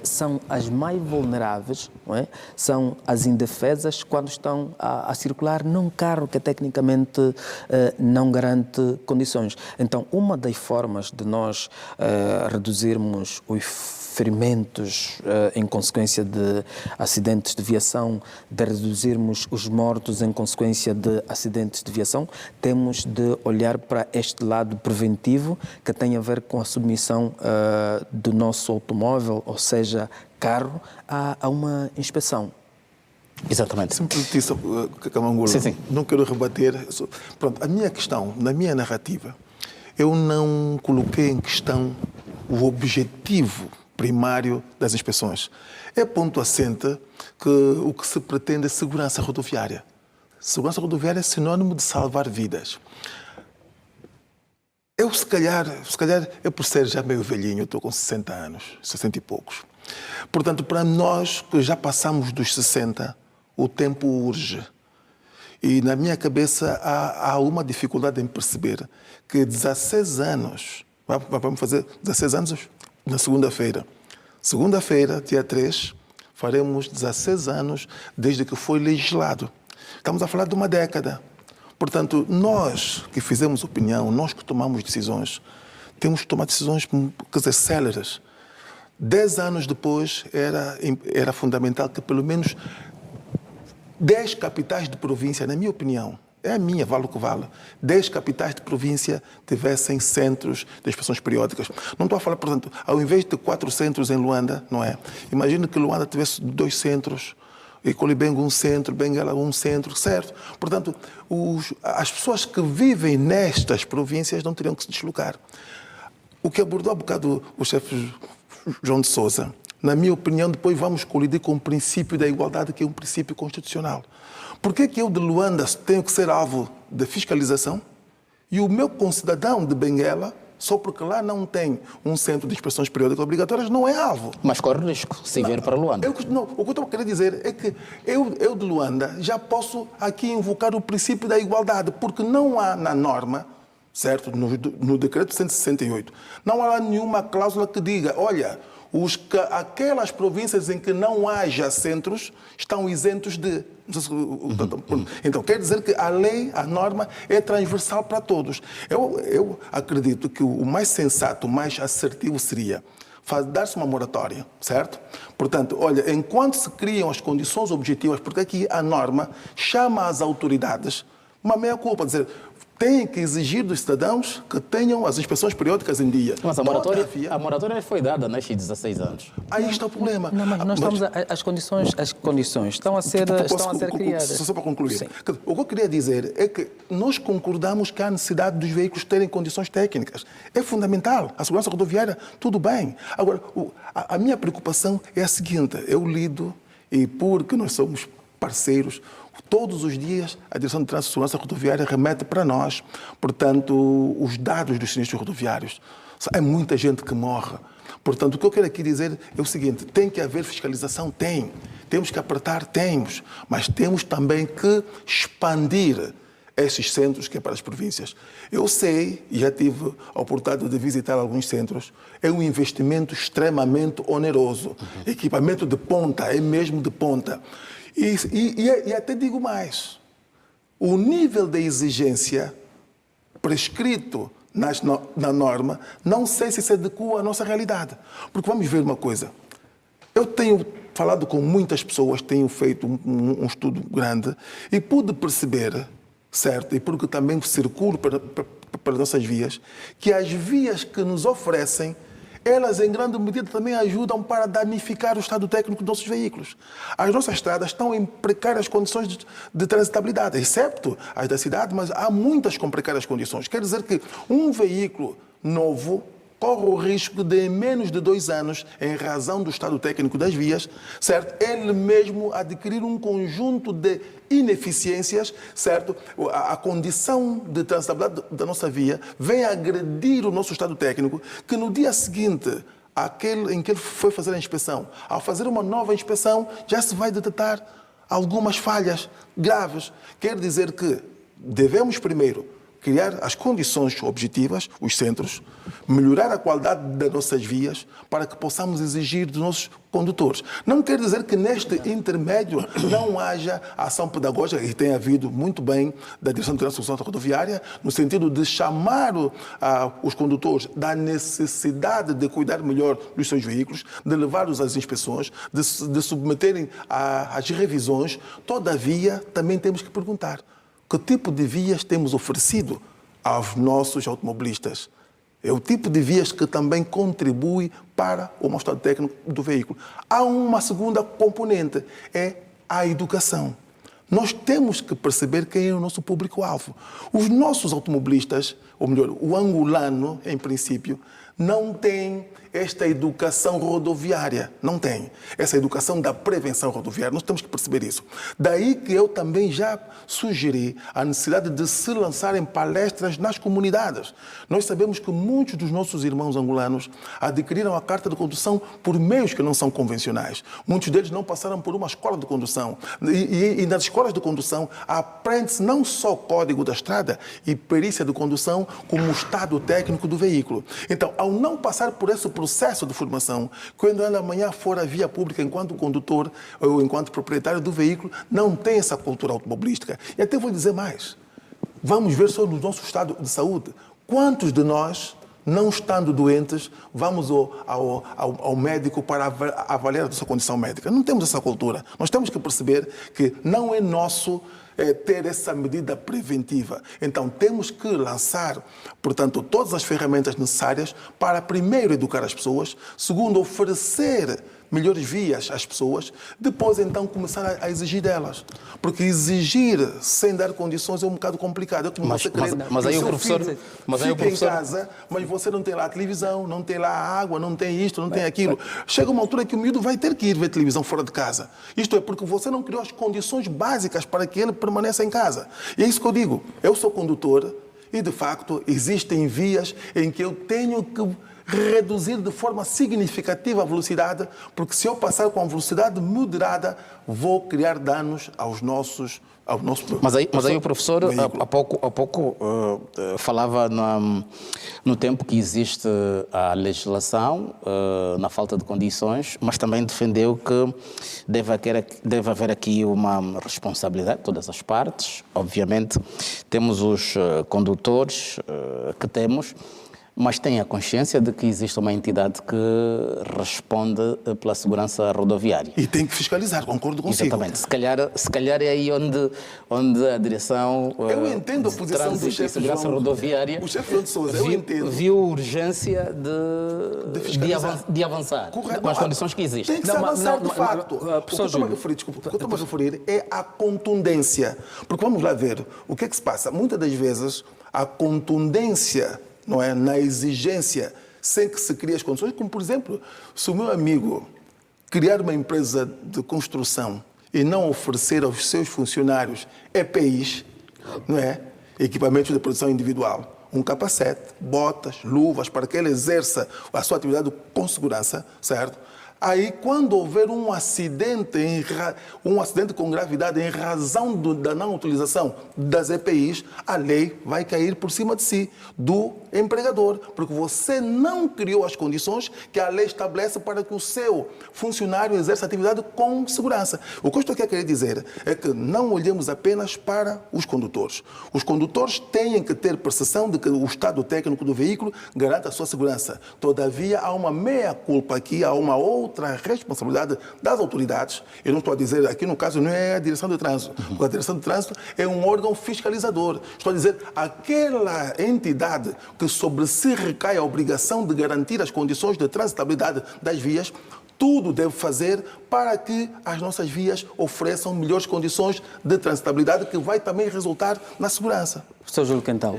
são as mais vulneráveis, não é? São as indefesas quando estão a circular num carro que tecnicamente não garante condições. Então, uma das formas de nós reduzirmos os ferimentos em consequência de acidentes de viação, de reduzirmos os mortos em consequência de acidentes de viação, temos de olhar para este lado preventivo que tem a ver com a submissão do nosso automóvel, ou seja, carro, a uma inspeção. Exatamente. Simplesmente, Camangulo, Sim. não quero rebater. Pronto, a minha questão, na minha narrativa, eu não coloquei em questão o objetivo primário das inspeções. É ponto assente que o que se pretende é segurança rodoviária. Segurança rodoviária é sinónimo de salvar vidas. Eu, se calhar, eu por ser já meio velhinho, eu estou com 60 anos, 60 e poucos. Portanto, para nós que já passamos dos 60, o tempo urge. E na minha cabeça há uma dificuldade em perceber que 16 anos, vamos fazer 16 anos na segunda-feira. Segunda-feira, dia 3, faremos 16 anos desde que foi legislado. Estamos a falar de uma década. Portanto, nós que fizemos opinião, nós que tomamos decisões, temos que tomar decisões, quer dizer, céleres. 10 anos depois era fundamental que pelo menos 10 capitais de província, na minha opinião, é a minha, vale o que vale, 10 capitais de província tivessem centros de inspeções periódicas. Não estou a falar, portanto, ao invés de 4 centros em Luanda, não é? Imagina que Luanda tivesse 2 centros, e Colibengo um centro, Benguela um centro, certo? Portanto, as pessoas que vivem nestas províncias não teriam que se deslocar. O que abordou há bocado o chefe João de Sousa, na minha opinião, depois vamos colidir com o princípio da igualdade, que é um princípio constitucional. Por que eu de Luanda tenho que ser alvo de fiscalização e o meu concidadão de Benguela, só porque lá não tem um centro de inspeções periódicas obrigatórias, não é alvo? Mas corre risco se vier para Luanda. O que eu estou a querer dizer é que eu de Luanda já posso aqui invocar o princípio da igualdade, porque não há na norma, certo, no decreto 168, não há lá nenhuma cláusula que diga, olha, aquelas províncias em que não haja centros estão isentos de... Então, quer dizer que a lei, a norma, é transversal para todos. Eu acredito que o mais sensato, o mais assertivo seria dar-se uma moratória, certo? Portanto, olha, enquanto se criam as condições objetivas, porque aqui a norma chama as autoridades uma meia-culpa, dizer... têm que exigir dos cidadãos que tenham as inspeções periódicas em dia. Mas a moratória foi dada nestes 16 anos. Aí está o problema. Não, mas nós estamos... As condições estão a ser criadas. Só para concluir. Sim. O que eu queria dizer é que nós concordamos que há necessidade dos veículos terem condições técnicas. É fundamental. A segurança rodoviária, tudo bem. Agora, a minha preocupação é a seguinte. Eu lido, e porque nós somos parceiros, todos os dias a Direção de Trânsito e Segurança Rodoviária remete para nós, portanto, os dados dos sinistros rodoviários. É muita gente que morre. Portanto, o que eu quero aqui dizer é o seguinte, tem que haver fiscalização? Tem. Temos que apertar? Temos. Mas temos também que expandir esses centros que é para as províncias. Eu sei, e já tive a oportunidade de visitar alguns centros, é um investimento extremamente oneroso. Equipamento de ponta, é mesmo de ponta. E até digo mais, o nível de exigência prescrito na norma, não sei se adequa à nossa realidade. Porque vamos ver uma coisa, eu tenho falado com muitas pessoas, tenho feito um estudo grande e pude perceber, certo, e porque também circulo para nossas vias, que as vias que nos oferecem elas, em grande medida, também ajudam para danificar o estado técnico dos nossos veículos. As nossas estradas estão em precárias condições de transitabilidade, excepto as da cidade, mas há muitas com precárias condições. Quer dizer que um veículo novo corre o risco de, em menos de 2 anos, em razão do estado técnico das vias, certo? Ele mesmo adquirir um conjunto de ineficiências, certo? A condição de transitabilidade da nossa via vem agredir o nosso estado técnico, que no dia seguinte, aquele em que ele foi fazer a inspeção, ao fazer uma nova inspeção, já se vai detectar algumas falhas graves. Quer dizer que devemos primeiro criar as condições objetivas, os centros, melhorar a qualidade das nossas vias para que possamos exigir dos nossos condutores. Não quer dizer que neste intermédio não haja ação pedagógica, e tem havido muito bem da Direção de Trânsito Rodoviária, no sentido de chamar os condutores da necessidade de cuidar melhor dos seus veículos, de levá-los às inspeções, de submeterem às revisões. Todavia, também temos que perguntar: que tipo de vias temos oferecido aos nossos automobilistas? É o tipo de vias que também contribui para o mau estado técnico do veículo. Há uma segunda componente, é a educação. Nós temos que perceber quem é o nosso público-alvo. Os nossos automobilistas, ou melhor, o angolano, em princípio, não tem esta educação rodoviária. Não tem. Essa educação da prevenção rodoviária. Nós temos que perceber isso. Daí que eu também já sugeri a necessidade de se lançarem palestras nas comunidades. Nós sabemos que muitos dos nossos irmãos angolanos adquiriram a carta de condução por meios que não são convencionais. Muitos deles não passaram por uma escola de condução. E nas escolas de condução aprende-se não só código da estrada e perícia de condução, como o estado técnico do veículo. Então, ao não passar por esse processo de formação, quando ela amanhã for à via pública enquanto condutor ou enquanto proprietário do veículo, não tem essa cultura automobilística. E até vou dizer mais. Vamos ver só no nosso estado de saúde. Quantos de nós, não estando doentes, vamos ao médico para avaliar a sua condição médica? Não temos essa cultura. Nós temos que perceber que não é nosso ter essa medida preventiva. Então, temos que lançar, portanto, todas as ferramentas necessárias para, primeiro, educar as pessoas, segundo, oferecer melhores vias às pessoas, depois, então, começar a exigir delas. Porque exigir sem dar condições é um bocado complicado. É como você querer mas aí o professor... Fica em casa, mas você não tem lá a televisão, não tem lá a água, não tem isto, não tem aquilo. Chega uma altura que o miúdo vai ter que ir ver televisão fora de casa. Isto é porque você não criou as condições básicas para que ele permaneça em casa. E é isso que eu digo. Eu sou condutor e, de facto, existem vias em que eu tenho que reduzir de forma significativa a velocidade, porque se eu passar com a velocidade moderada, vou criar danos aos nossos Mas aí o professor há pouco falava no tempo que existe a legislação na falta de condições, mas também defendeu que deve haver aqui uma responsabilidade de todas as partes. Obviamente temos os condutores que temos, mas tem a consciência de que existe uma entidade que responde pela segurança rodoviária. E tem que fiscalizar, concordo consigo. Exatamente. Se calhar é aí onde a direção eu entendo a posição do chefe segurança João, rodoviária o chefe João de Sousa, eu entendo. Viu urgência de avançar Correto. com as condições que existem. Tem que se avançar de facto. O que eu estou a referir é a contundência. Porque vamos lá ver o que é que se passa. Muitas das vezes a contundência, não é, na exigência, sem que se crie as condições, como, por exemplo, se o meu amigo criar uma empresa de construção e não oferecer aos seus funcionários EPIs, não é, equipamentos de proteção individual, um capacete, botas, luvas, para que ele exerça a sua atividade com segurança, certo? Aí, quando houver um acidente com gravidade em razão da não utilização das EPIs, a lei vai cair por cima de si, do empregador, porque você não criou as condições que a lei estabelece para que o seu funcionário exerça a atividade com segurança. O que eu estou aqui a querer dizer é que não olhemos apenas para os condutores. Os condutores têm que ter percepção de que o estado técnico do veículo garante a sua segurança. Todavia, há uma meia-culpa aqui, há uma outra responsabilidade das autoridades. Eu não estou a dizer, aqui no caso não é a direção de trânsito, porque a direção de trânsito é um órgão fiscalizador. Estou a dizer, aquela entidade que sobre si recai a obrigação de garantir as condições de transitabilidade das vias, tudo deve fazer para que as nossas vias ofereçam melhores condições de transitabilidade, que vai também resultar na segurança. Professor Júlio Quental,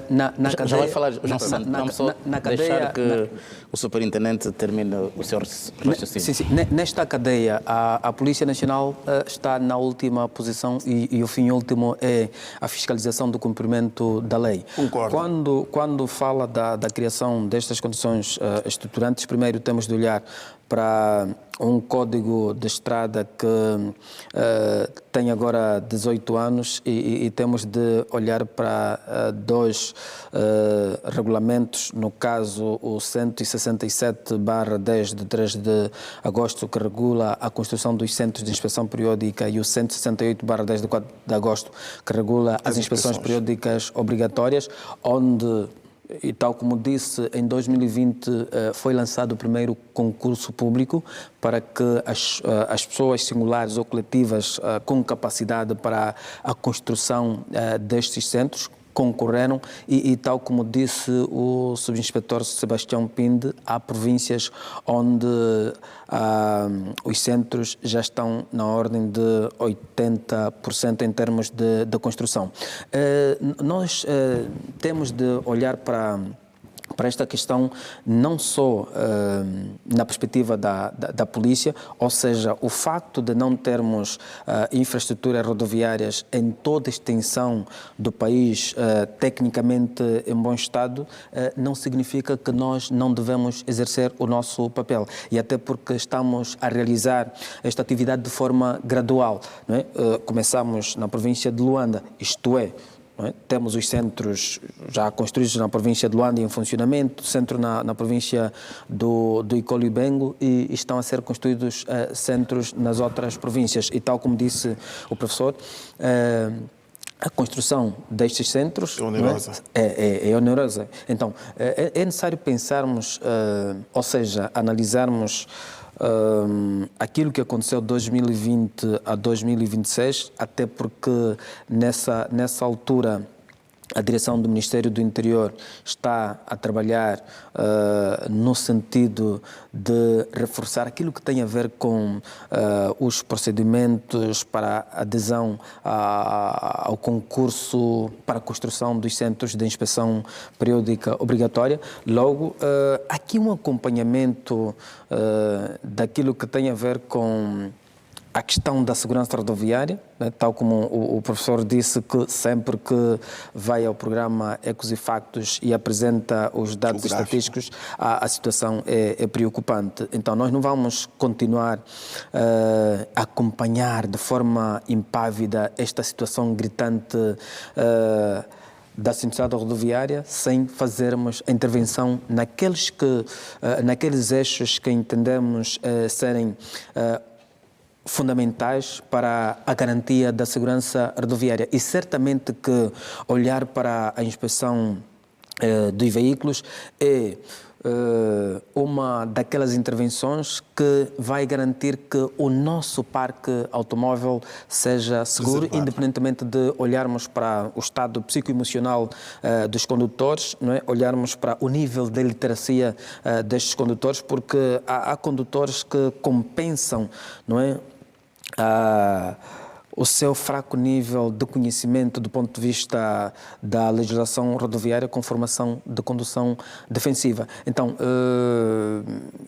na cadeia... Já vai falar, João Santos, vamos só deixar que o superintendente termine o seu raciocínio. Sim. Nesta cadeia, a Polícia Nacional está na última posição e o fim último é a fiscalização do cumprimento da lei. Concordo. Quando fala da criação destas condições estruturantes, primeiro temos de olhar para um código de estrada que tem agora 18 anos e temos de olhar para dois regulamentos, no caso o 167/10 de 3 de agosto, que regula a construção dos centros de inspeção periódica, e o 168/10 de 4 de agosto, que regula as inspeções periódicas obrigatórias, onde, e tal como disse, em 2020 foi lançado o primeiro concurso público para que as pessoas singulares ou coletivas com capacidade para a construção destes centros concorreram e tal como disse o subinspetor Sebastião Pinde, há províncias onde os centros já estão na ordem de 80% em termos de construção. Nós temos de olhar para esta questão não só na perspectiva da polícia, ou seja, o facto de não termos infraestruturas rodoviárias em toda a extensão do país tecnicamente em bom estado, não significa que nós não devemos exercer o nosso papel. E até porque estamos a realizar esta atividade de forma gradual, não é? Começamos na província de Luanda, isto é, temos os centros já construídos na província de Luanda em funcionamento, centro na província do Icolo e Bengo, e estão a ser construídos centros nas outras províncias. E tal como disse o professor, a construção destes centros é onerosa. É onerosa. Então, é necessário pensarmos, ou seja, analisarmos aquilo que aconteceu de 2020 a 2026, até porque nessa altura a direção do Ministério do Interior está a trabalhar no sentido de reforçar aquilo que tem a ver com os procedimentos para adesão ao concurso para a construção dos centros de inspeção periódica obrigatória. Logo, aqui um acompanhamento daquilo que tem a ver com a questão da segurança rodoviária, né, tal como o professor disse, que sempre que vai ao programa Ecos e Factos e apresenta os dados estatísticos, a situação é preocupante. Então, nós não vamos continuar a acompanhar de forma impávida esta situação gritante da sinuosidade rodoviária sem fazermos a intervenção naqueles eixos que entendemos serem fundamentais para a garantia da segurança rodoviária. E certamente que olhar para a inspeção dos veículos é uma daquelas intervenções que vai garantir que o nosso parque automóvel seja seguro, independentemente de olharmos para o estado psicoemocional dos condutores, não é? Olharmos para o nível de literacia destes condutores, porque há condutores que compensam, não é, o seu fraco nível de conhecimento do ponto de vista da legislação rodoviária com formação de condução defensiva. Então,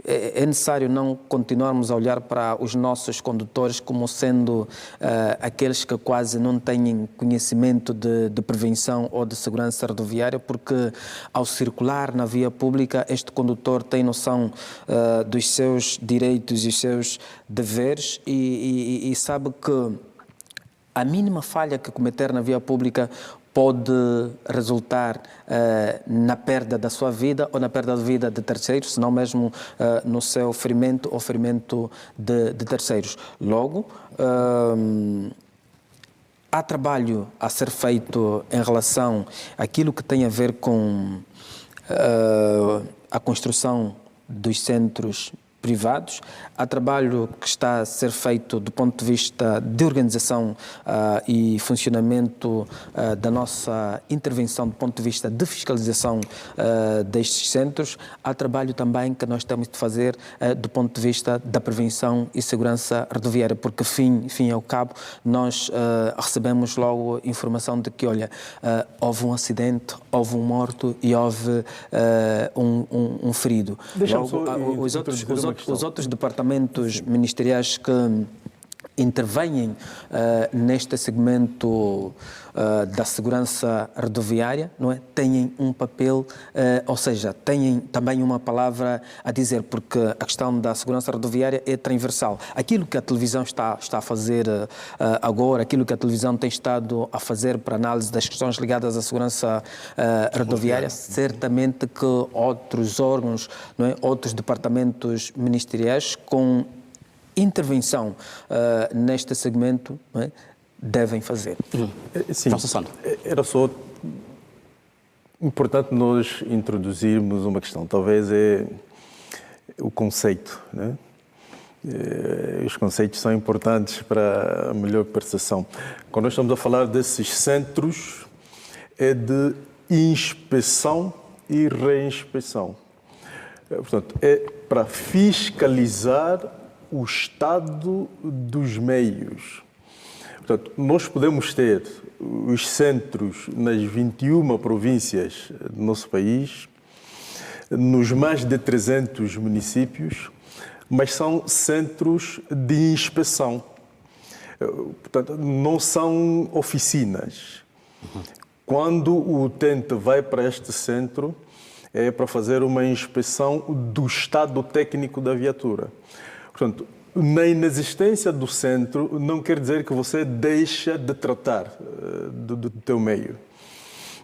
é necessário não continuarmos a olhar para os nossos condutores como sendo aqueles que quase não têm conhecimento de prevenção ou de segurança rodoviária, porque ao circular na via pública, este condutor tem noção dos seus direitos e os seus deveres e sabe que a mínima falha que cometer na via pública pode resultar na perda da sua vida ou na perda da vida de terceiros, se não mesmo no seu ferimento ou ferimento de terceiros. Logo, há trabalho a ser feito em relação àquilo que tem a ver com a construção dos centros privados. Há trabalho que está a ser feito do ponto de vista de organização e funcionamento da nossa intervenção do ponto de vista de fiscalização destes centros. Há trabalho também que nós temos de fazer do ponto de vista da prevenção e segurança rodoviária, porque fim ao cabo nós recebemos logo informação de que, olha, houve um acidente, houve um morto e houve um ferido. Logo, os outros departamentos ministeriais que intervêm neste segmento da segurança rodoviária, não é? Têm um papel, ou seja, têm também uma palavra a dizer, porque a questão da segurança rodoviária é transversal. Aquilo que a televisão está a fazer agora, aquilo que a televisão tem estado a fazer para análise das questões ligadas à segurança rodoviária, certamente que outros órgãos, não é? Outros departamentos ministeriais com intervenção neste segmento, não é? Devem fazer. Sim, era só importante nós introduzirmos uma questão, talvez é o conceito, né? Os conceitos são importantes para a melhor percepção. Quando nós estamos a falar desses centros, é de inspeção e reinspeção. Portanto, é para fiscalizar o estado dos meios. Portanto, nós podemos ter os centros nas 21 províncias do nosso país, nos mais de 300 municípios, mas são centros de inspeção. Portanto, não são oficinas. Quando o utente vai para este centro, é para fazer uma inspeção do estado técnico da viatura. Portanto, na inexistência do centro, não quer dizer que você deixa de tratar do teu meio.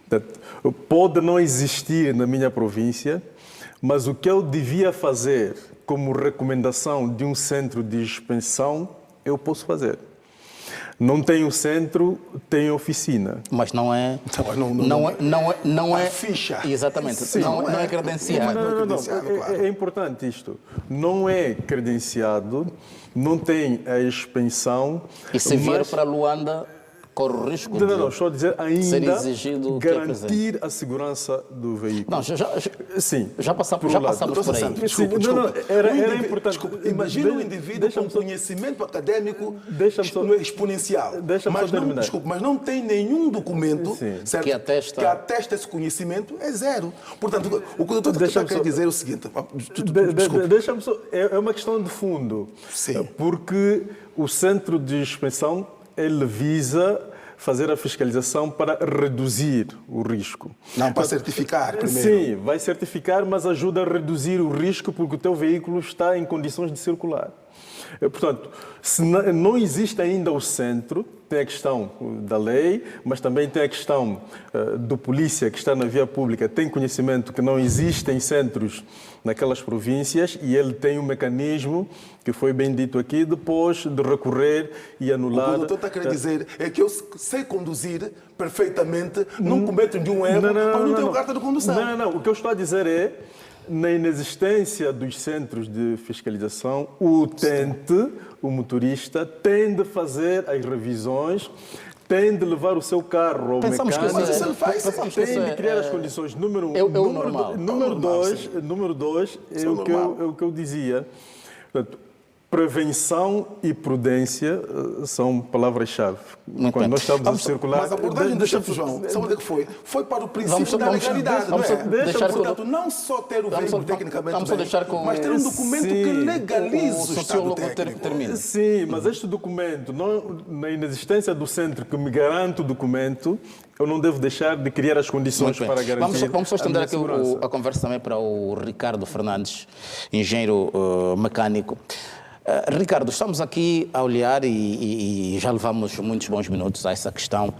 Portanto, pode não existir na minha província, mas o que eu devia fazer como recomendação de um centro de inspeção, eu posso fazer. Não tem o centro, tem oficina. Mas não é... Não é ficha. Exatamente. Sim, não é credenciado. É importante isto. Não é credenciado, não tem a expensão. E se vier para Luanda, corre o risco de estou a dizer ainda ser exigido garantir a segurança do veículo. Não, já passamos por aí. Desculpa. Era importante. Imagina um indivíduo com conhecimento acadêmico exponencial. Mas não tem nenhum documento, certo, que atesta esse conhecimento, é zero. Portanto, o que o doutor está querendo dizer é o seguinte. Deixa-me só, é uma questão de fundo. Sim. Porque o centro de inspeção, ele visa fazer a fiscalização para reduzir o risco. Não, para certificar primeiro. Sim, vai certificar, mas ajuda a reduzir o risco porque o teu veículo está em condições de circular. Portanto, se não existe ainda o centro, tem a questão da lei, mas também tem a questão do polícia que está na via pública, tem conhecimento que não existem centros naquelas províncias e ele tem um mecanismo, que foi bem dito aqui, depois de recorrer e anular... O que o doutor está a querer dizer é que eu sei conduzir perfeitamente, não cometo nenhum erro, mas não tenho carta de condução. Não. O que eu estou a dizer é, na inexistência dos centros de fiscalização, o utente, o motorista, tem de fazer as revisões, tem de levar o seu carro ao mecânico, tem de criar as condições. Número dois é o que eu dizia. Portanto, prevenção e prudência são palavras-chave. Quando nós estamos a circular... Mas a abordagem do chefe João, sabe onde é que foi? Foi para o princípio da legalidade, Portanto, não só ter o veículo tecnicamente bem, mas ter um documento que legalize o estado técnico. Sim, mas este documento, na inexistência do centro que me garante o documento, eu não devo deixar de criar as condições para garantir. Vamos só estender aqui a conversa também para o Ricardo Fernandes, engenheiro mecânico. Ricardo, estamos aqui a olhar e já levamos muitos bons minutos a essa questão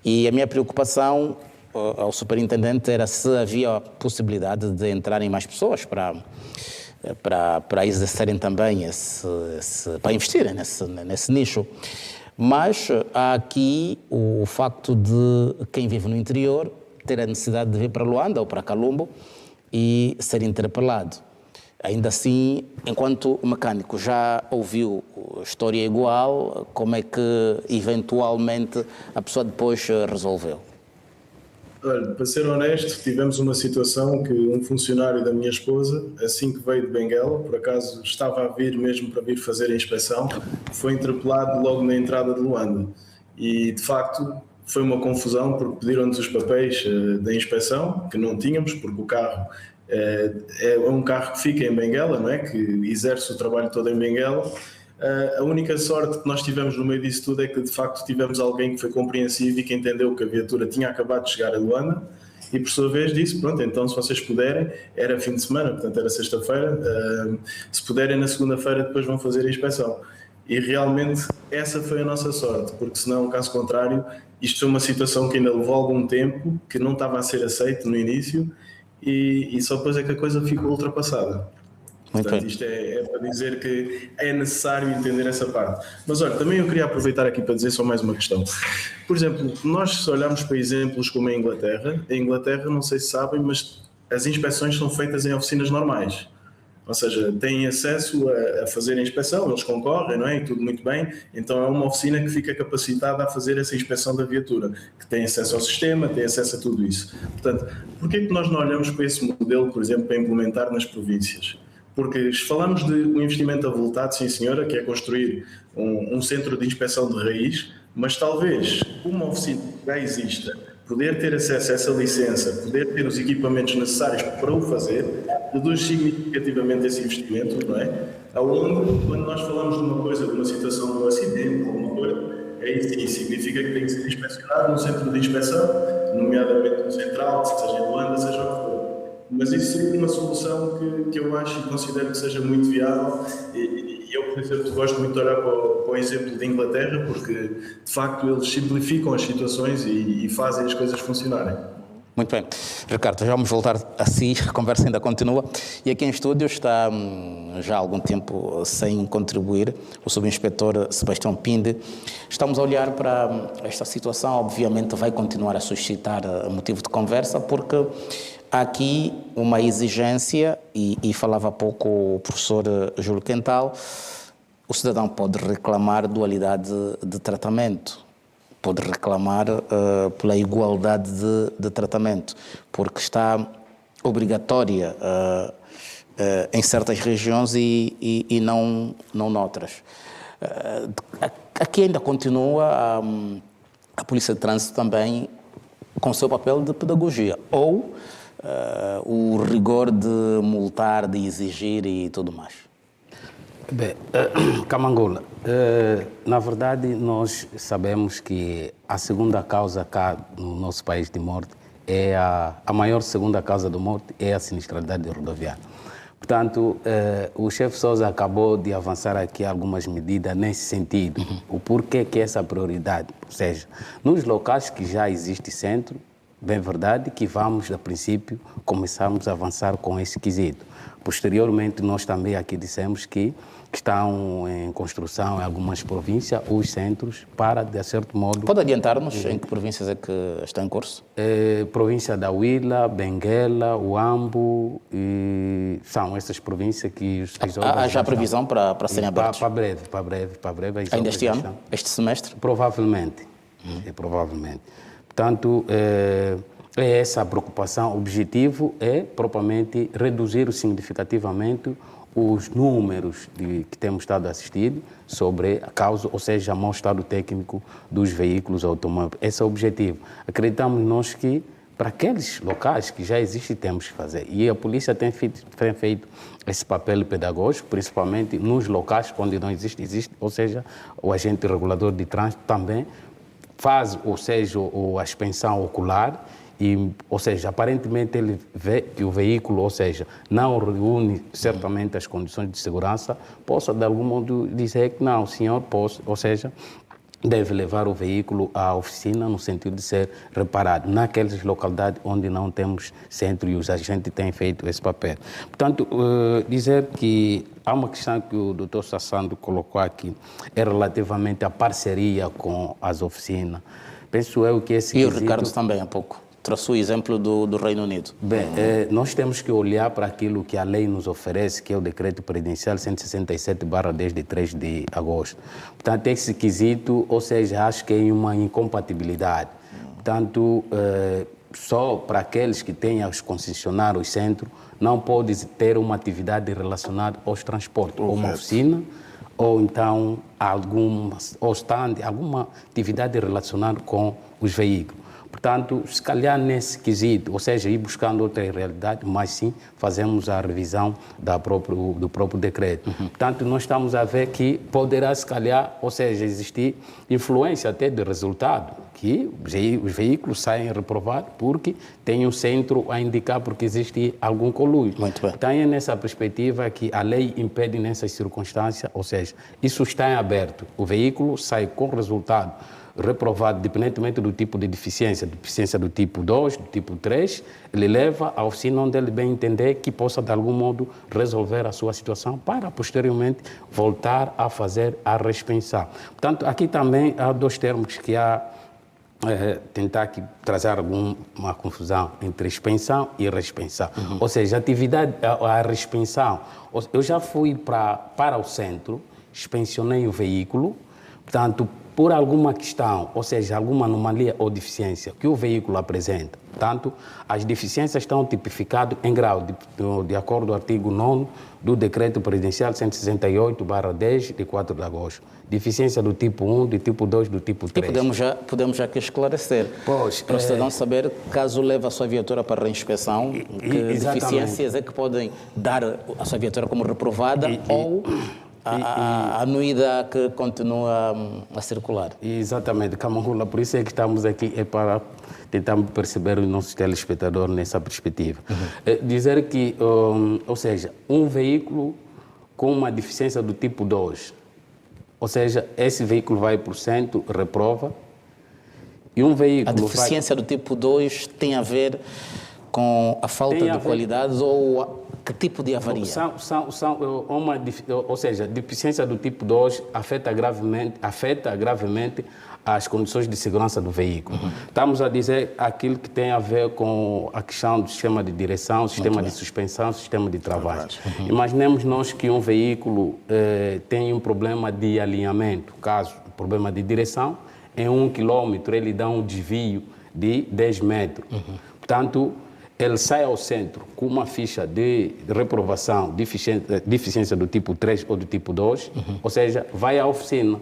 e a minha preocupação ao superintendente era se havia possibilidade de entrarem mais pessoas para exercerem também para investirem nesse nicho. Mas há aqui o facto de quem vive no interior ter a necessidade de vir para Luanda ou para Calumbo e ser interpelado. Ainda assim, enquanto mecânico, já ouviu história igual? Como é que, eventualmente, a pessoa depois resolveu? Olha, para ser honesto, tivemos uma situação que um funcionário da minha esposa, assim que veio de Benguela, por acaso estava a vir mesmo para vir fazer a inspeção, foi interpelado logo na entrada de Luanda. E, de facto, foi uma confusão, porque pediram-nos os papéis da inspeção, que não tínhamos, porque o carro... É um carro que fica em Benguela, não é? Que exerce o trabalho todo em Benguela, A única sorte que nós tivemos no meio disso tudo é que de facto tivemos alguém que foi compreensivo e que entendeu que a viatura tinha acabado de chegar a Luanda e por sua vez disse, pronto, então se vocês puderem, era fim de semana, portanto era sexta-feira, se puderem na segunda-feira depois vão fazer a inspeção. E realmente essa foi a nossa sorte, porque senão, caso contrário, isto foi uma situação que ainda levou algum tempo, que não estava a ser aceito no início e só depois é que a coisa ficou ultrapassada. Portanto, isto é para dizer que é necessário entender essa parte. Mas olha, também eu queria aproveitar aqui para dizer só mais uma questão. Por exemplo, nós se olharmos para exemplos como a Inglaterra, não sei se sabem, mas as inspeções são feitas em oficinas normais. Ou seja, têm acesso a fazer a inspeção, eles concorrem, não é? E tudo muito bem. Então é uma oficina que fica capacitada a fazer essa inspeção da viatura, que tem acesso ao sistema, tem acesso a tudo isso. Portanto, porquê que nós não olhamos para esse modelo, por exemplo, para implementar nas províncias? Porque falamos de um investimento avultado, sim senhora, que é construir um centro de inspeção de raiz, mas talvez uma oficina que já exista, poder ter acesso a essa licença, poder ter os equipamentos necessários para o fazer, reduz significativamente esse investimento, não é? Aonde, quando nós falamos de uma coisa, de uma situação de um acidente, ou uma coisa, aí sim, significa que tem que ser inspecionado no centro de inspeção, nomeadamente no central, seja em Luanda, seja o que for. Mas isso seria uma solução que eu acho e considero que seja muito viável e eu, por exemplo, gosto muito de olhar para o exemplo de Inglaterra porque, de facto, eles simplificam as situações e fazem as coisas funcionarem. Muito bem. Ricardo, já vamos voltar a si, a conversa ainda continua. E aqui em estúdio está já há algum tempo sem contribuir o subinspetor Sebastião Pinde. Estamos a olhar para esta situação, obviamente vai continuar a suscitar motivo de conversa porque há aqui uma exigência, e falava há pouco o professor Júlio Quental, o cidadão pode reclamar dualidade de tratamento, pode reclamar pela igualdade de tratamento, porque está obrigatória em certas regiões e não noutras. Aqui ainda continua a Polícia de Trânsito também com o seu papel de pedagogia, ou o rigor de multar, de exigir e tudo mais? Bem, Camangola, na verdade nós sabemos que a segunda causa cá no nosso país de morte é a maior segunda causa de morte é a sinistralidade rodoviária. Portanto, o chefe Sousa acabou de avançar aqui algumas medidas nesse sentido. O porquê que essa prioridade? Ou seja, nos locais que já existe centro, bem verdade que vamos, a princípio, começarmos a avançar com esse quesito. Posteriormente, nós também aqui dissemos que estão em construção em algumas províncias os centros para, de certo modo... Pode adiantar-nos em que províncias é que está em curso? Província da Huila, Benguela, Huambo, são essas províncias que... Há já previsão para serem abertas? Para breve. Ainda este ano? Este semestre? Provavelmente. Provavelmente. Portanto, é essa a preocupação. O objetivo é, propriamente, reduzir significativamente os números que temos estado a assistir sobre a causa, ou seja, mau estado técnico dos veículos automóveis. Esse é o objetivo. Acreditamos nós que, para aqueles locais que já existem, temos que fazer. E a polícia tem feito esse papel pedagógico, principalmente nos locais onde não existe, ou seja, o agente regulador de trânsito também faz, ou seja, a suspensão ocular, ou seja, aparentemente ele vê que o veículo, ou seja, não reúne certamente as condições de segurança, possa de algum modo dizer que não, o senhor pode, ou seja, deve levar o veículo à oficina no sentido de ser reparado naquelas localidades onde não temos centro e os agentes têm feito esse papel. Portanto, dizer que há uma questão que o Dr. Sassando colocou aqui, é relativamente à parceria com as oficinas. Penso eu que esse quesito... E o Ricardo também há pouco trouxe o exemplo do Reino Unido. Bem, nós temos que olhar para aquilo que a lei nos oferece, que é o Decreto Presidencial 167/10 de 3 de agosto. Portanto, esse quesito, ou seja, acho que é uma incompatibilidade. Portanto, só para aqueles que têm os concessionários centro, não pode ter uma atividade relacionada aos transportes, ou uma oficina, ou então alguma atividade relacionada com os veículos. Portanto, se calhar nesse quesito, ou seja, ir buscando outra realidade, mas sim fazemos a revisão do próprio decreto. Portanto, nós estamos a ver que poderá, se calhar, ou seja, existir influência até de resultado, que os veículos saem reprovados porque tem um centro a indicar porque existe algum colúdio. Muito bem. Então, é nessa perspectiva que a lei impede nessas circunstâncias, ou seja, isso está em aberto. O veículo sai com resultado reprovado, independentemente do tipo de deficiência do tipo 2, do tipo 3, ele leva à oficina onde ele bem entender que possa, de algum modo, resolver a sua situação para, posteriormente, voltar a fazer a reinspeção. Portanto, aqui também há dois termos que há tentar aqui trazer alguma confusão entre expensão e reinspeção. Ou seja, a reinspeção, eu já fui para o centro, inspecionei o veículo, portanto, por alguma questão, ou seja, alguma anomalia ou deficiência que o veículo apresenta. Portanto, as deficiências estão tipificadas em grau, de acordo com o artigo 9º do Decreto Presidencial 168/10, de 4 de agosto. Deficiência do tipo 1, do tipo 2, do tipo 3. E podemos já aqui esclarecer. Pois, para o cidadão saber, caso leve a sua viatura para reinspeção, que deficiências é que podem dar a sua viatura como reprovada ou a anuidade que continua a circular. Exatamente, Camangula, por isso é que estamos aqui, para tentar perceber os nossos telespectadores nessa perspectiva. Dizer que, ou seja, um veículo com uma deficiência do tipo 2, ou seja, esse veículo vai para o centro, reprova, e um veículo... A deficiência do tipo 2 tem a ver com a falta de qualidades ou que tipo de avaria? Ou seja, a deficiência do tipo 2 afeta gravemente as condições de segurança do veículo. Estamos a dizer aquilo que tem a ver com a questão do sistema de direção, sistema de suspensão, sistema de travagem. Imaginemos nós que um veículo tem um problema de alinhamento, caso problema de direção, em 1 quilômetro ele dá um desvio de 10 metros. Portanto, ele sai ao centro com uma ficha de reprovação, deficiência do tipo 3 ou do tipo 2, ou seja, vai à oficina.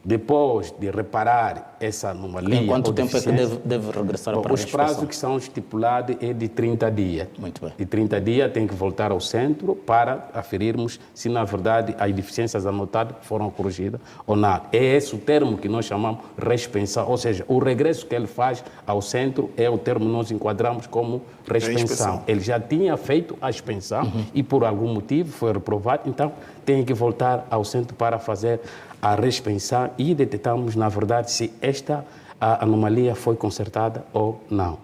Depois de reparar essa anomalia... Em quanto tempo é que deve regressar para a Os prazos que são estipulados é de 30 dias. Muito bem. De 30 dias tem que voltar ao centro para aferirmos se, na verdade, as deficiências anotadas foram corrigidas ou não. É esse o termo que nós chamamos reinspeção, ou seja, o regresso que ele faz ao centro é o termo que nós enquadramos como reinspeção. Ele já tinha feito a expensão e, por algum motivo, foi reprovado, então tem que voltar ao centro para fazer a reinspeção e detectamos, na verdade, se esta anomalia foi consertada ou não.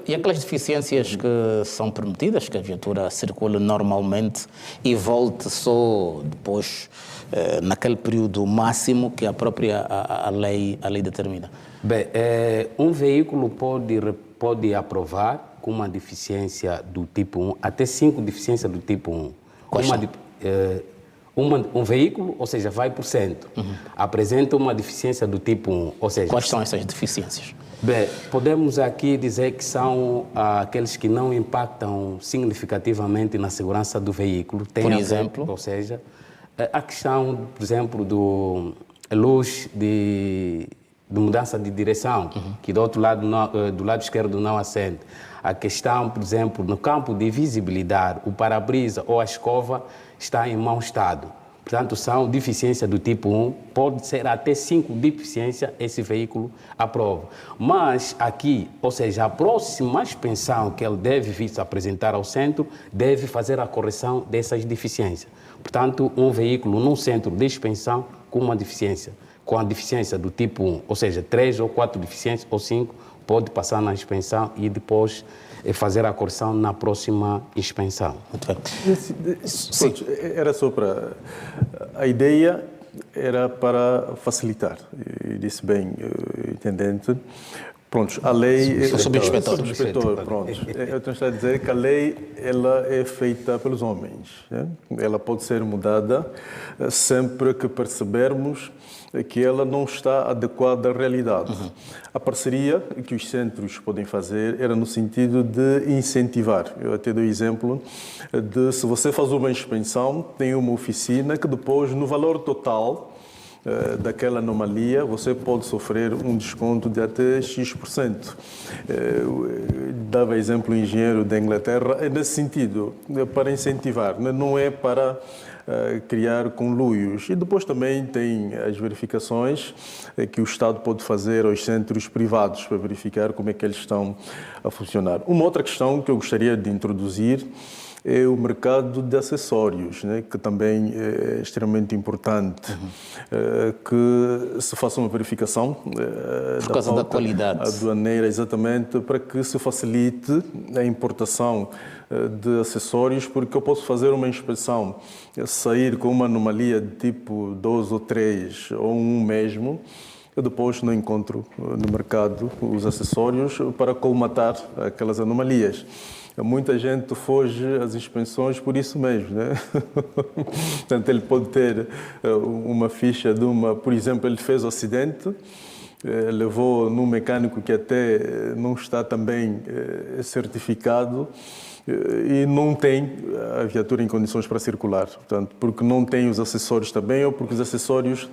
E aquelas deficiências que são permitidas, que a viatura circule normalmente e volte só depois, naquele período máximo que a própria a lei determina? Bem, um veículo pode aprovar com uma deficiência do tipo 1, até 5 deficiências do tipo 1. Quais são? Um veículo, ou seja, vai por centro, apresenta uma deficiência do tipo 1, ou seja... Quais são essas deficiências? Bem, podemos aqui dizer que são aqueles que não impactam significativamente na segurança do veículo. Por exemplo? Ou seja, a questão, por exemplo, do luz de mudança de direção, que do outro lado, do lado esquerdo não acende. A questão, por exemplo, no campo de visibilidade, o para-brisa ou a escova está em mau estado. Portanto, são deficiências do tipo 1, pode ser até 5 deficiências, esse veículo aprova. Mas aqui, ou seja, a próxima expensão que ele deve vir se apresentar ao centro, deve fazer a correção dessas deficiências. Portanto, um veículo num centro de expensão com uma deficiência, com a deficiência do tipo 1, ou seja, 3 ou 4 deficiências ou 5, pode passar na expensão e depois fazer a correção na próxima expensão. Muito bem. Sim. Era só para... A ideia era para facilitar, e disse bem, entendente. Pronto, a lei... Subinspetor. Pronto. Eu estou a dizer que a lei ela é feita pelos homens. Né? Ela pode ser mudada sempre que percebermos que ela não está adequada à realidade. A parceria que os centros podem fazer era no sentido de incentivar. Eu até dou exemplo de se você faz uma expensão, tem uma oficina que depois, no valor total daquela anomalia, você pode sofrer um desconto de até X%. Dava exemplo o engenheiro da Inglaterra, é nesse sentido, para incentivar, não é para criar conluios. E depois também tem as verificações que o Estado pode fazer aos centros privados para verificar como é que eles estão a funcionar. Uma outra questão que eu gostaria de introduzir é o mercado de acessórios, né, que também é extremamente importante, que se faça uma verificação por causa da qualidade aduaneira, exatamente, para que se facilite a importação de acessórios, porque eu posso fazer uma inspeção, sair com uma anomalia de tipo 2 ou 3 ou 1 mesmo, eu depois não encontro no mercado os acessórios para colmatar aquelas anomalias. Muita gente foge às inspeções por isso mesmo, né? Portanto, ele pode ter uma ficha de uma... Por exemplo, ele fez o acidente, levou num mecânico que até não está também certificado e não tem a viatura em condições para circular, portanto, porque não tem os acessórios também ou porque os acessórios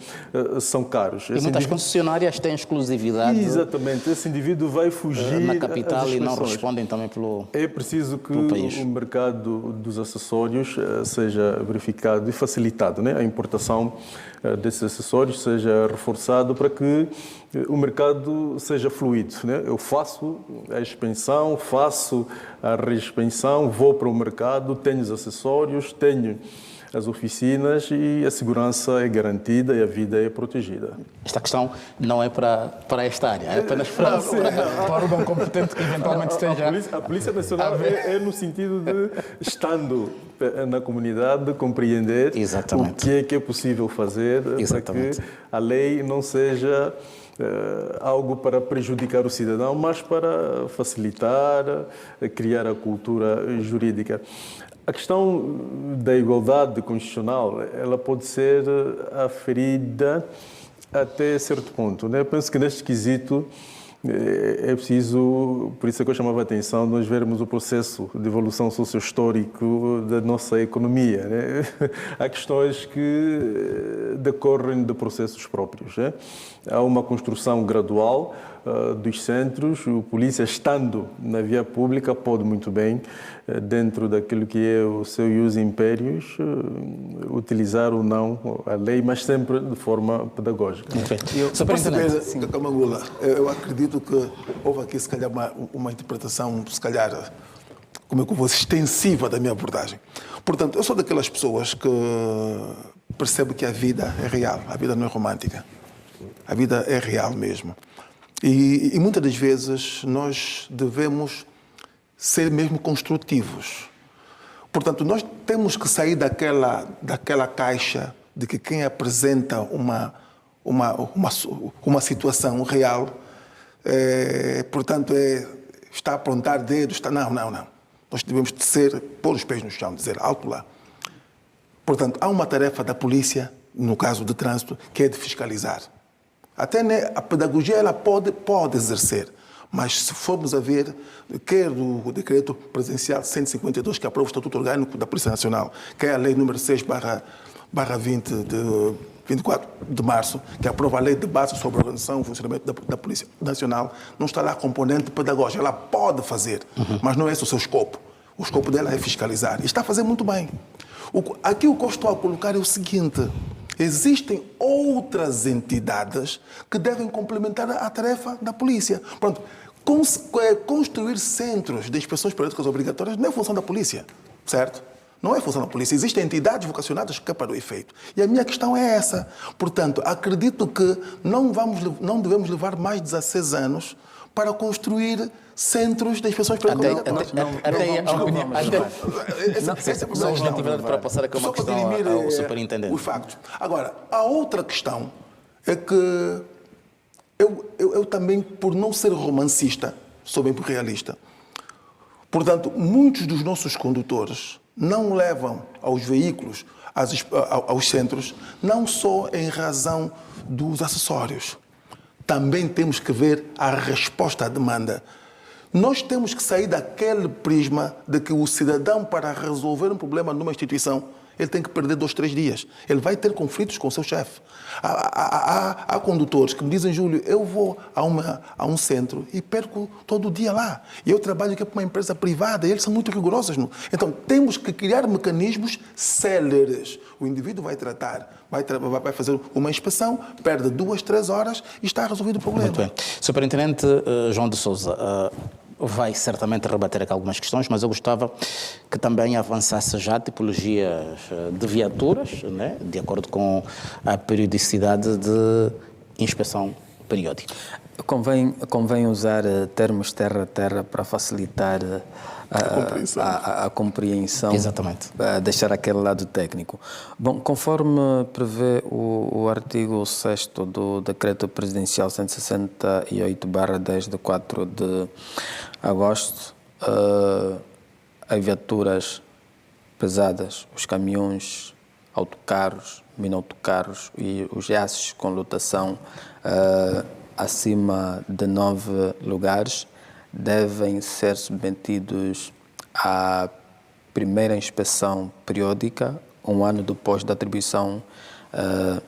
são caros. E muitas concessionárias têm exclusividade. Exatamente, esse indivíduo vai fugir na capital e não respondem também pelo É preciso que o mercado dos acessórios seja verificado e facilitado, né? A importação desses acessórios seja reforçado para que o mercado seja fluido, né? Eu faço a expensão, faço a reexpensão, vou para o mercado, tenho os acessórios, tenho as oficinas e a segurança é garantida e a vida é protegida. Esta questão não é para esta área, é apenas para o órgão competente que eventualmente esteja... A Polícia Nacional é no sentido de, estando na comunidade, compreender Exatamente. o que é possível fazer Exatamente. para que a lei não seja algo para prejudicar o cidadão, mas para facilitar, criar a cultura jurídica. A questão da igualdade constitucional, ela pode ser aferida até certo ponto, né? Eu penso que neste quesito é preciso, por isso é que eu chamava a atenção, nós vermos o processo de evolução socio-histórico da nossa economia, né? Há questões que decorrem de processos próprios, né? Há uma construção gradual dos centros, o polícia estando na via pública pode muito bem, dentro daquilo que é o seu ius imperius, utilizar ou não a lei, mas sempre de forma pedagógica. Só para perceber, Kamangula, eu acredito que houve aqui, se calhar, uma interpretação, se calhar, como é que eu vou, extensiva da minha abordagem. Portanto, eu sou daquelas pessoas que percebem que a vida é real, a vida não é romântica. A vida é real mesmo. E muitas das vezes nós devemos ser mesmo construtivos. Portanto, nós temos que sair daquela caixa de que quem apresenta uma situação real, portanto, está a apontar dedos. Não. Nós devemos pôr os pés no chão, dizer alto lá. Portanto, há uma tarefa da polícia, no caso de trânsito, que é de fiscalizar. Até a pedagogia ela pode exercer, mas se formos a ver, quer o decreto presidencial 152, que aprova o Estatuto Orgânico da Polícia Nacional, quer a lei número 6/20 de 24 de março, que aprova a lei de base sobre a organização e funcionamento da Polícia Nacional, não está lá a componente pedagógica. Ela pode fazer, mas não é esse o seu escopo. O escopo dela é fiscalizar. E está a fazer muito bem. Aqui o que eu estou a colocar é o seguinte: existem outras entidades que devem complementar a tarefa da polícia. Pronto, construir centros de inspeções periódicas obrigatórias não é função da polícia, certo? Não é função da polícia. Existem entidades vocacionadas que é para o efeito. E a minha questão é essa. Portanto, acredito que não devemos levar mais de 16 anos para construir centros de inspeções periódicas. Só legitimidade para passar aqui uma questão ao superintendente. Os factos. Agora, a outra questão é que eu também, por não ser romancista, sou bem realista. Portanto, muitos dos nossos condutores não levam aos veículos, aos centros, não só em razão dos acessórios. Também temos que ver a resposta à demanda. Nós temos que sair daquele prisma de que o cidadão, para resolver um problema numa instituição, ele tem que perder 2, 3 dias. Ele vai ter conflitos com o seu chefe. Há condutores que me dizem, Júlio, eu vou a um centro e perco todo o dia lá. E eu trabalho aqui para uma empresa privada e eles são muito rigorosos. Não? Então, temos que criar mecanismos céleres. O indivíduo vai tratar, vai fazer uma inspeção, perde 2, 3 horas e está resolvido o problema. Muito bem. Superintendente João de Sousa, vai certamente rebater aqui algumas questões, mas eu gostava que também avançasse já tipologias de viaturas, né, de acordo com a periodicidade de inspeção periódica. Convém usar termos terra-terra para facilitar a compreensão. Exatamente. Deixar aquele lado técnico. Bom, conforme prevê o artigo 6º do Decreto Presidencial 168/10 de 4 de agosto, as viaturas pesadas, os caminhões, autocarros, mini-autocarros e os jaços com lotação acima de 9 lugares devem ser submetidos à primeira inspeção periódica, um ano depois da atribuição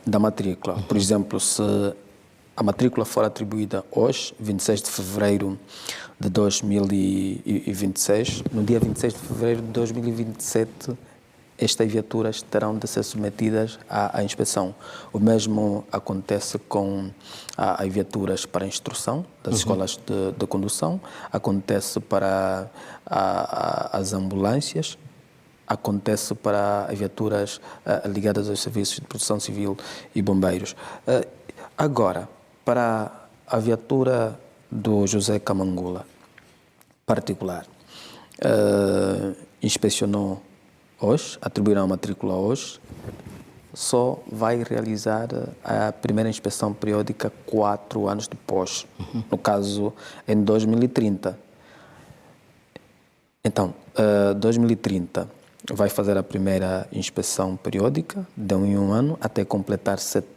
da matrícula. Por exemplo, se a matrícula for atribuída hoje, 26 de fevereiro de 2026, no dia 26 de fevereiro de 2027, estas viaturas terão de ser submetidas à inspeção. O mesmo acontece com as viaturas para instrução das escolas de condução, acontece para as ambulâncias, acontece para as viaturas ligadas aos serviços de proteção civil e bombeiros. Agora, para a viatura do José Camangula, particular, inspecionou hoje, atribuíram a matrícula hoje, só vai realizar a primeira inspeção periódica 4 anos depois, no caso em 2030. Então, 2030 vai fazer a primeira inspeção periódica de 1 em 1 ano até completar 7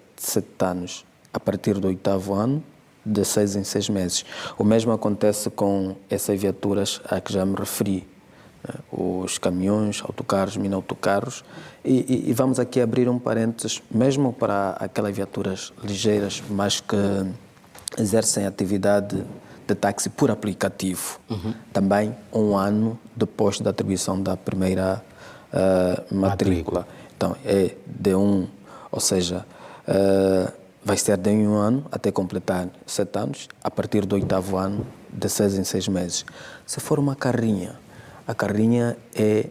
anos. A partir do 8º ano, de 6 em 6 meses. O mesmo acontece com essas viaturas a que já me referi, os caminhões, autocarros, mini-autocarros, e vamos aqui abrir um parênteses, mesmo para aquelas viaturas ligeiras, mas que exercem atividade de táxi por aplicativo, também 1 ano depois da atribuição da primeira matrícula. Então, é de 1, ou seja, vai ser de 1 em 1 ano até completar 7 anos, a partir do 8º ano, de 6 em 6 meses. Se for uma carrinha, a carrinha é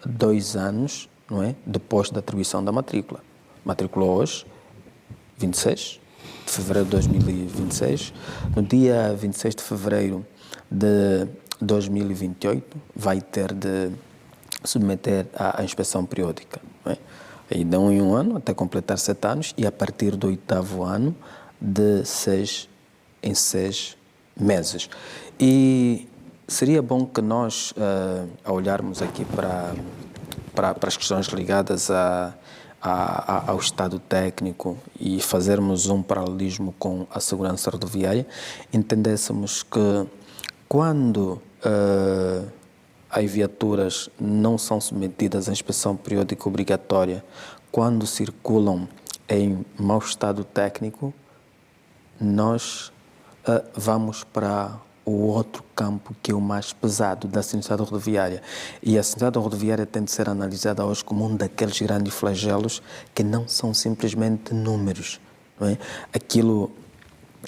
2 anos, não é? Depois da atribuição da matrícula. Matriculou hoje, 26 de fevereiro de 2026. No dia 26 de fevereiro de 2028, vai ter de submeter à inspeção periódica, não é? Aí de 1 em 1 ano, até completar 7 anos, e a partir do 8º ano, de 6 em 6 meses. E seria bom que nós, ao olharmos aqui para as questões ligadas ao estado técnico e fazermos um paralelismo com a segurança rodoviária, entendêssemos que quando as viaturas não são submetidas à inspeção periódica obrigatória, quando circulam em mau estado técnico, nós vamos para o outro campo que é o mais pesado da sinuosidade rodoviária. E a sinuosidade rodoviária tem de ser analisada hoje como um daqueles grandes flagelos que não são simplesmente números, não é? Aquilo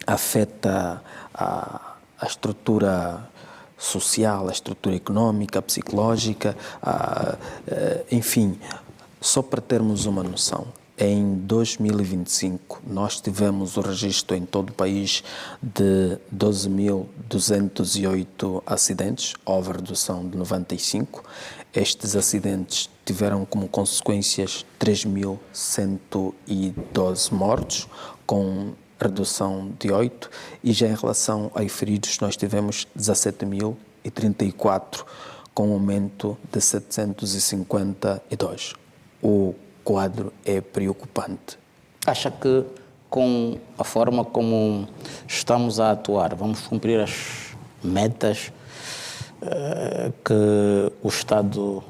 afeta a estrutura social, a estrutura económica, a psicológica, enfim, só para termos uma noção. Em 2025, nós tivemos o registro em todo o país de 12.208 acidentes, houve redução de 95. Estes acidentes tiveram como consequências 3.112 mortos, com redução de 8, e já em relação aos feridos nós tivemos 17.034, com aumento de 752. O quadro é preocupante. Acha que com a forma como estamos a atuar, vamos cumprir as metas que o Estado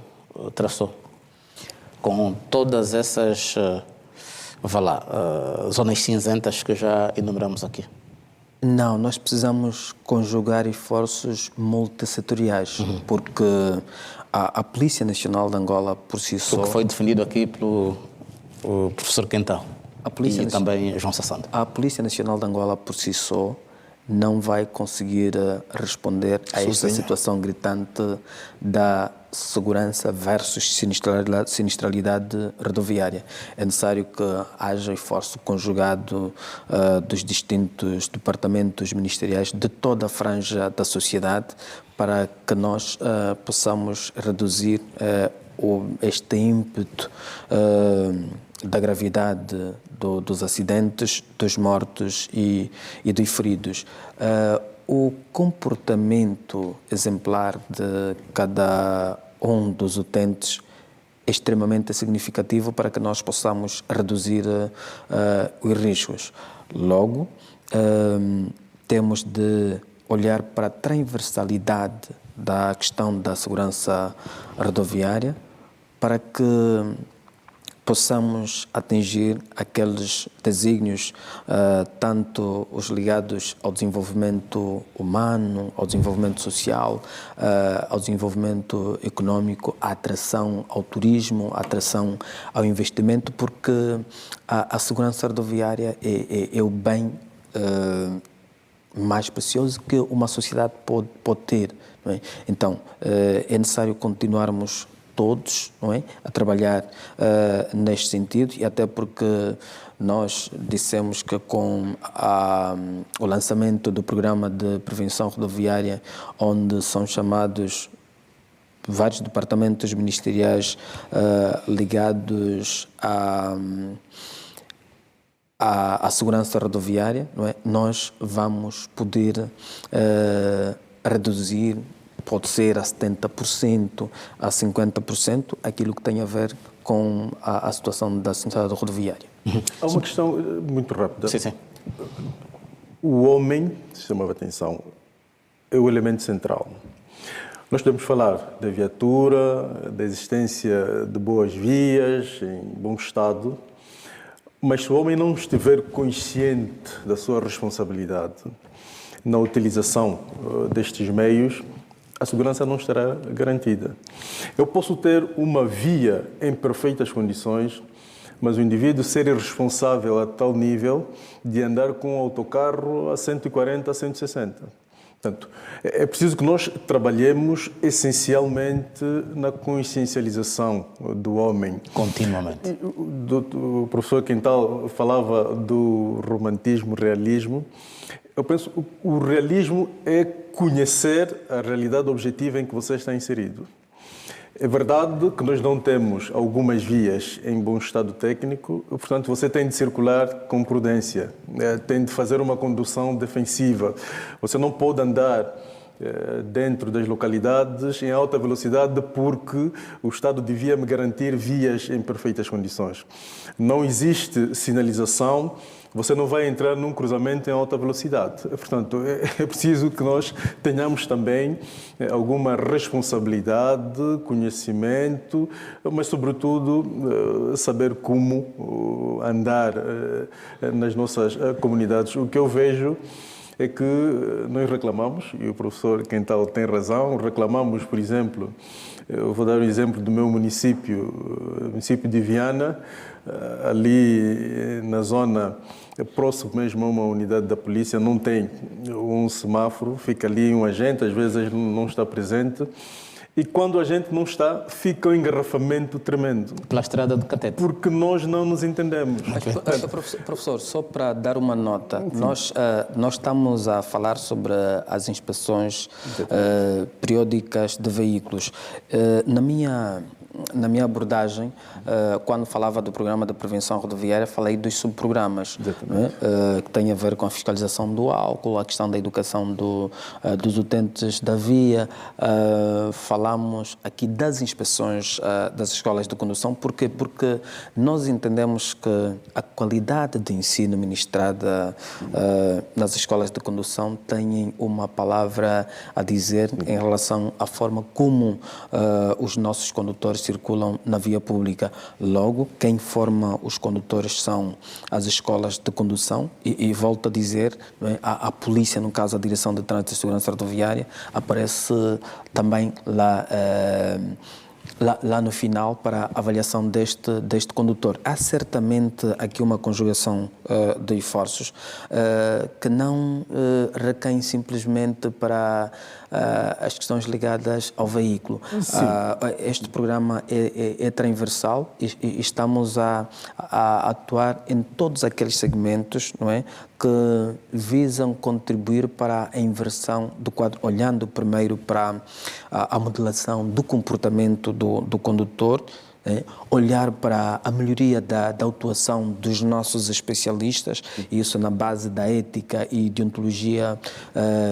traçou? com todas essas zonas cinzentas que já enumeramos aqui? Não, nós precisamos conjugar esforços multissetoriais, porque a Polícia Nacional de Angola, por si só... O que foi definido aqui pelo professor Quental e também João Sassando. A Polícia Nacional de Angola, por si só, não vai conseguir responder a esta situação gritante da segurança versus sinistralidade rodoviária. É necessário que haja esforço conjugado dos distintos departamentos ministeriais de toda a franja da sociedade para que nós possamos reduzir este ímpeto da gravidade dos acidentes, dos mortos e dos feridos. O comportamento exemplar de cada um dos utentes é extremamente significativo para que nós possamos reduzir os riscos. Logo, temos de olhar para a transversalidade da questão da segurança rodoviária para que possamos atingir aqueles desígnios, tanto os ligados ao desenvolvimento humano, ao desenvolvimento social, ao desenvolvimento econômico, à atração ao turismo, à atração ao investimento, porque a segurança rodoviária é o bem mais precioso que uma sociedade pode ter. Não é? Então, é necessário continuarmos todos, não é, a trabalhar neste sentido, e até porque nós dissemos que com o lançamento do programa de prevenção rodoviária, onde são chamados vários departamentos ministeriais ligados à segurança rodoviária, não é, nós vamos poder reduzir, pode ser a 70%, a 50%, aquilo que tem a ver com a situação da segurança rodoviária. Há uma questão muito rápida. Sim. O homem, se chamava atenção, é o elemento central. Nós podemos falar da viatura, da existência de boas vias, em bom estado, mas se o homem não estiver consciente da sua responsabilidade na utilização destes meios, a segurança não estará garantida. Eu posso ter uma via em perfeitas condições, mas o indivíduo ser irresponsável a tal nível de andar com um autocarro a 140, a 160. Portanto, é preciso que nós trabalhemos essencialmente na consciencialização do homem. Continuamente. O professor Quental falava do romantismo, realismo. Eu penso que o realismo é conhecer a realidade objetiva em que você está inserido. É verdade que nós não temos algumas vias em bom estado técnico, portanto você tem de circular com prudência, tem de fazer uma condução defensiva. Você não pode andar dentro das localidades em alta velocidade porque o Estado devia me garantir vias em perfeitas condições. Não existe sinalização, você não vai entrar num cruzamento em alta velocidade. Portanto, é preciso que nós tenhamos também alguma responsabilidade, conhecimento, mas, sobretudo, saber como andar nas nossas comunidades. O que eu vejo é que nós reclamamos, e o professor Quental tem razão, reclamamos, por exemplo, eu vou dar o exemplo do meu município, o município de Viana, ali na zona próximo mesmo a uma unidade da polícia, não tem um semáforo, fica ali um agente, às vezes não está presente, e quando a gente não está, fica um engarrafamento tremendo. Pela estrada de Catete. Porque nós não nos entendemos. Professor, só para dar uma nota, nós estamos a falar sobre as inspeções periódicas de veículos. Na minha abordagem, quando falava do programa de prevenção rodoviária, falei dos subprogramas, né, que têm a ver com a fiscalização do álcool, a questão da educação dos utentes da via. Falamos aqui das inspeções das escolas de condução, porque nós entendemos que a qualidade de ensino ministrada nas escolas de condução tem uma palavra a dizer em relação à forma como os nossos condutores circulam na via pública. Logo, quem forma os condutores são as escolas de condução e volto a dizer, não é? A polícia, no caso a Direção de Trânsito e Segurança Rodoviária, aparece também lá no final para a avaliação deste condutor. Há certamente aqui uma conjugação de esforços que não recaem simplesmente para as questões ligadas ao veículo. Este programa é transversal e estamos a atuar em todos aqueles segmentos, não é, que visam contribuir para a inversão do quadro, olhando primeiro para a modelação do comportamento do condutor, olhar para a melhoria da atuação dos nossos especialistas, isso na base da ética e deontologia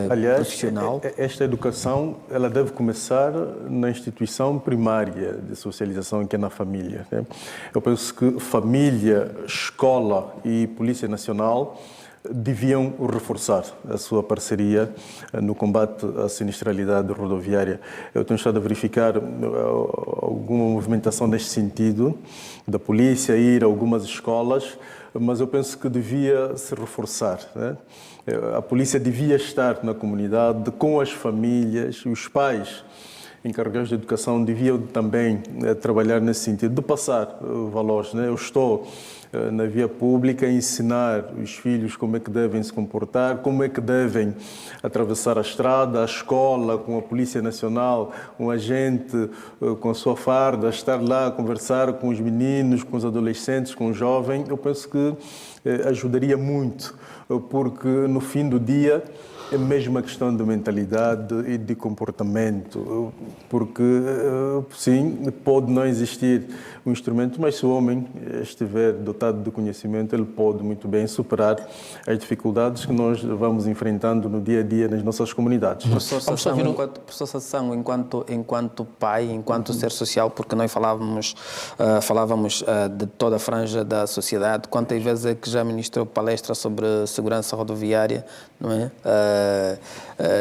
profissional. Esta educação ela deve começar na instituição primária de socialização, que é na família, né? Eu penso que família, escola e Polícia Nacional deviam reforçar a sua parceria no combate à sinistralidade rodoviária. Eu tenho estado a verificar alguma movimentação neste sentido, da polícia ir a algumas escolas, mas eu penso que devia se reforçar, né? A polícia devia estar na comunidade, com as famílias, os pais encarregados de educação deviam também trabalhar nesse sentido, de passar valores, né? Eu estou na via pública, ensinar os filhos como é que devem se comportar, como é que devem atravessar a estrada, a escola, com a Polícia Nacional, um agente com a sua farda, estar lá a conversar com os meninos, com os adolescentes, com os jovens. Eu penso que ajudaria muito, porque no fim do dia é mesmo uma questão de mentalidade e de comportamento, porque sim, pode não existir um instrumento, mas se o homem estiver dotado de conhecimento, ele pode muito bem superar as dificuldades que nós vamos enfrentando no dia a dia nas nossas comunidades. Professor Sassão, enquanto pai, enquanto ser social, porque nós falávamos de toda a franja da sociedade, quantas vezes é que já ministrou palestra sobre segurança rodoviária, não é?